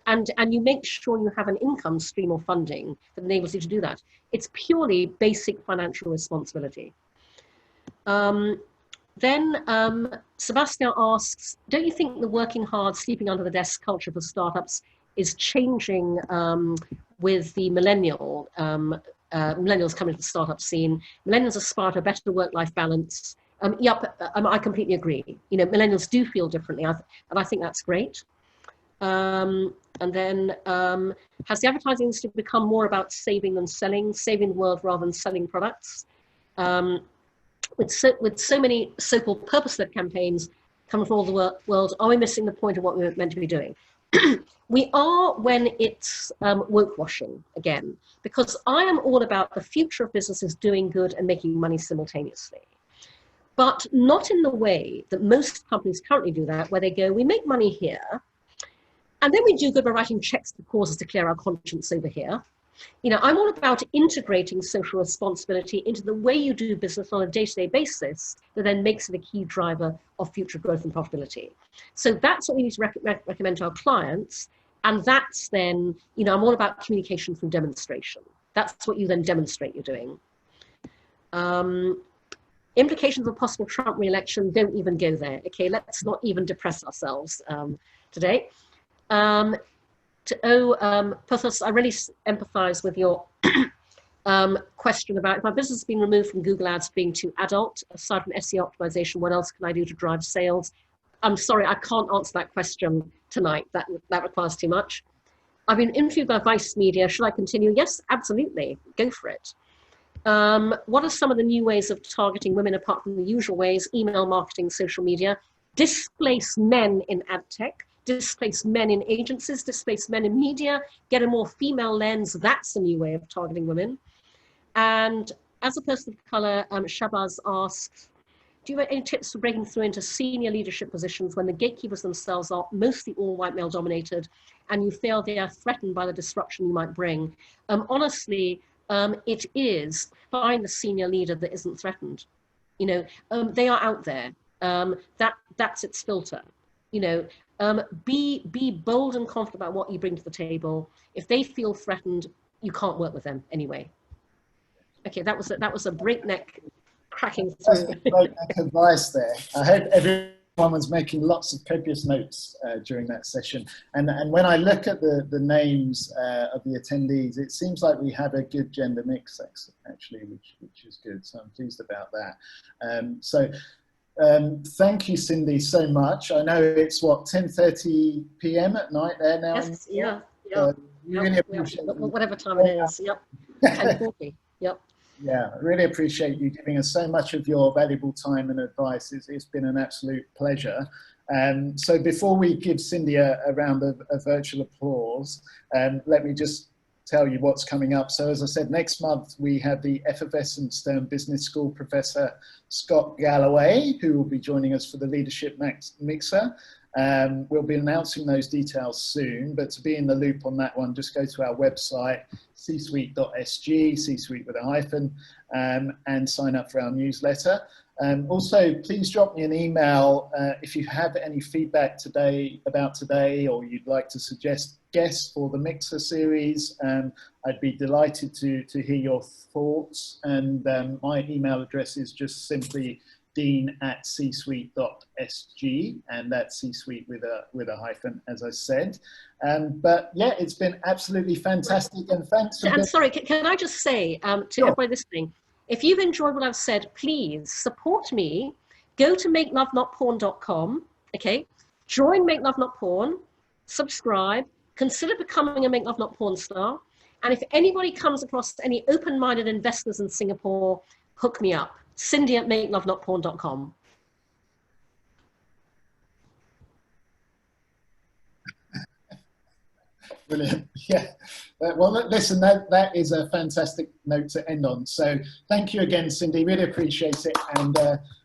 you make sure you have an income stream or funding that enables you to do that. It's purely basic financial responsibility. Then Sebastian asks, don't you think the working hard, sleeping under the desk culture for startups is changing with the millennials coming to the startup scene? Millennials aspire to a better work-life balance. I completely agree. Millennials do feel differently, and I think that's great. And then has the advertising industry become more about saving than selling, saving the world rather than selling products? With so many so-called purpose-led campaigns coming from all the world, are we missing the point of what we were meant to be doing? We are when it's woke washing again, because I am all about the future of businesses doing good and making money simultaneously. But not in the way that most companies currently do that, where they go, we make money here, and then we do good by writing checks to causes to clear our conscience over here. I'm all about integrating social responsibility into the way you do business on a day-to-day basis that then makes it a key driver of future growth and profitability. So that's what we need to recommend to our clients. And that's then, I'm all about communication through demonstration. That's what you then demonstrate you're doing. Implications of possible Trump re-election, don't even go there. Okay, let's not even depress ourselves today. Pothos, I really empathize with your question about if my business has been removed from Google Ads being too adult, aside from SEO optimization, what else can I do to drive sales? I'm sorry, I can't answer that question tonight. That requires too much. I've been interviewed by Vice Media. Should I continue? Yes, absolutely. Go for it. What are some of the new ways of targeting women apart from the usual ways? Email marketing, social media. Displace men in ad tech. Displace men in agencies, displace men in media, get a more female lens. That's a new way of targeting women. And as a person of color, Shabazz asks, do you have any tips for breaking through into senior leadership positions when the gatekeepers themselves are mostly all white male dominated and you feel they are threatened by the disruption you might bring? Honestly, it is find the senior leader that isn't threatened. They are out there. That's its filter. Be bold and confident about what you bring to the table. If they feel threatened, you can't work with them anyway. Okay, that was a breakneck cracking through. That's breakneck advice there. I hope everyone was making lots of copious notes during that session. And when I look at the names of the attendees, it seems like we have a good gender mix actually, which is good. So I'm pleased about that. Thank you, Cindy, so much. I know it's what, 10:30 p.m. at night there now. Yes, yeah. Really appreciate whatever time it is. Yep. 10:40. Yep. Yeah, I really appreciate you giving us so much of your valuable time and advice. It's been an absolute pleasure. So before we give Cindy a round of virtual applause, let me just tell you what's coming up. So as I said, next month we have the effervescent Stern Business School Professor Scott Galloway, who will be joining us for the Leadership Mixer. We'll be announcing those details soon, but to be in the loop on that one, just go to our website, csuite.sg, C-suite with a hyphen, and sign up for our newsletter. Also, please drop me an email if you have any feedback about today, or you'd like to suggest guests for the Mixer series. I'd be delighted to hear your thoughts. And my email address is just simply dean@csuite.sg, and that's C-suite with a hyphen, as I said. But yeah, it's been absolutely fantastic, and thanks for... I'm sorry, can I just say to everybody listening, if you've enjoyed what I've said, please support me. Go to makelovenotporn.com, okay? Join Make Love Not Porn, subscribe, consider becoming a Make Love Not Porn star. And if anybody comes across any open-minded investors in Singapore, hook me up. Cindy at makelovenotporn.com. Brilliant. Yeah. Well, listen, that is a fantastic note to end on. So thank you again, Cindy. Really appreciate it, and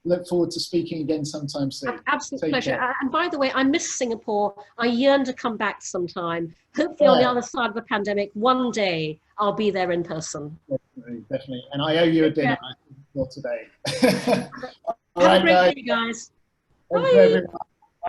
look forward to speaking again sometime soon. Absolute pleasure. And by the way, I miss Singapore. I yearn to come back sometime. Hopefully on the other side of the pandemic, one day I'll be there in person. Definitely, definitely. And I owe you a dinner for today. Have a great day, guys. Thank you, everyone.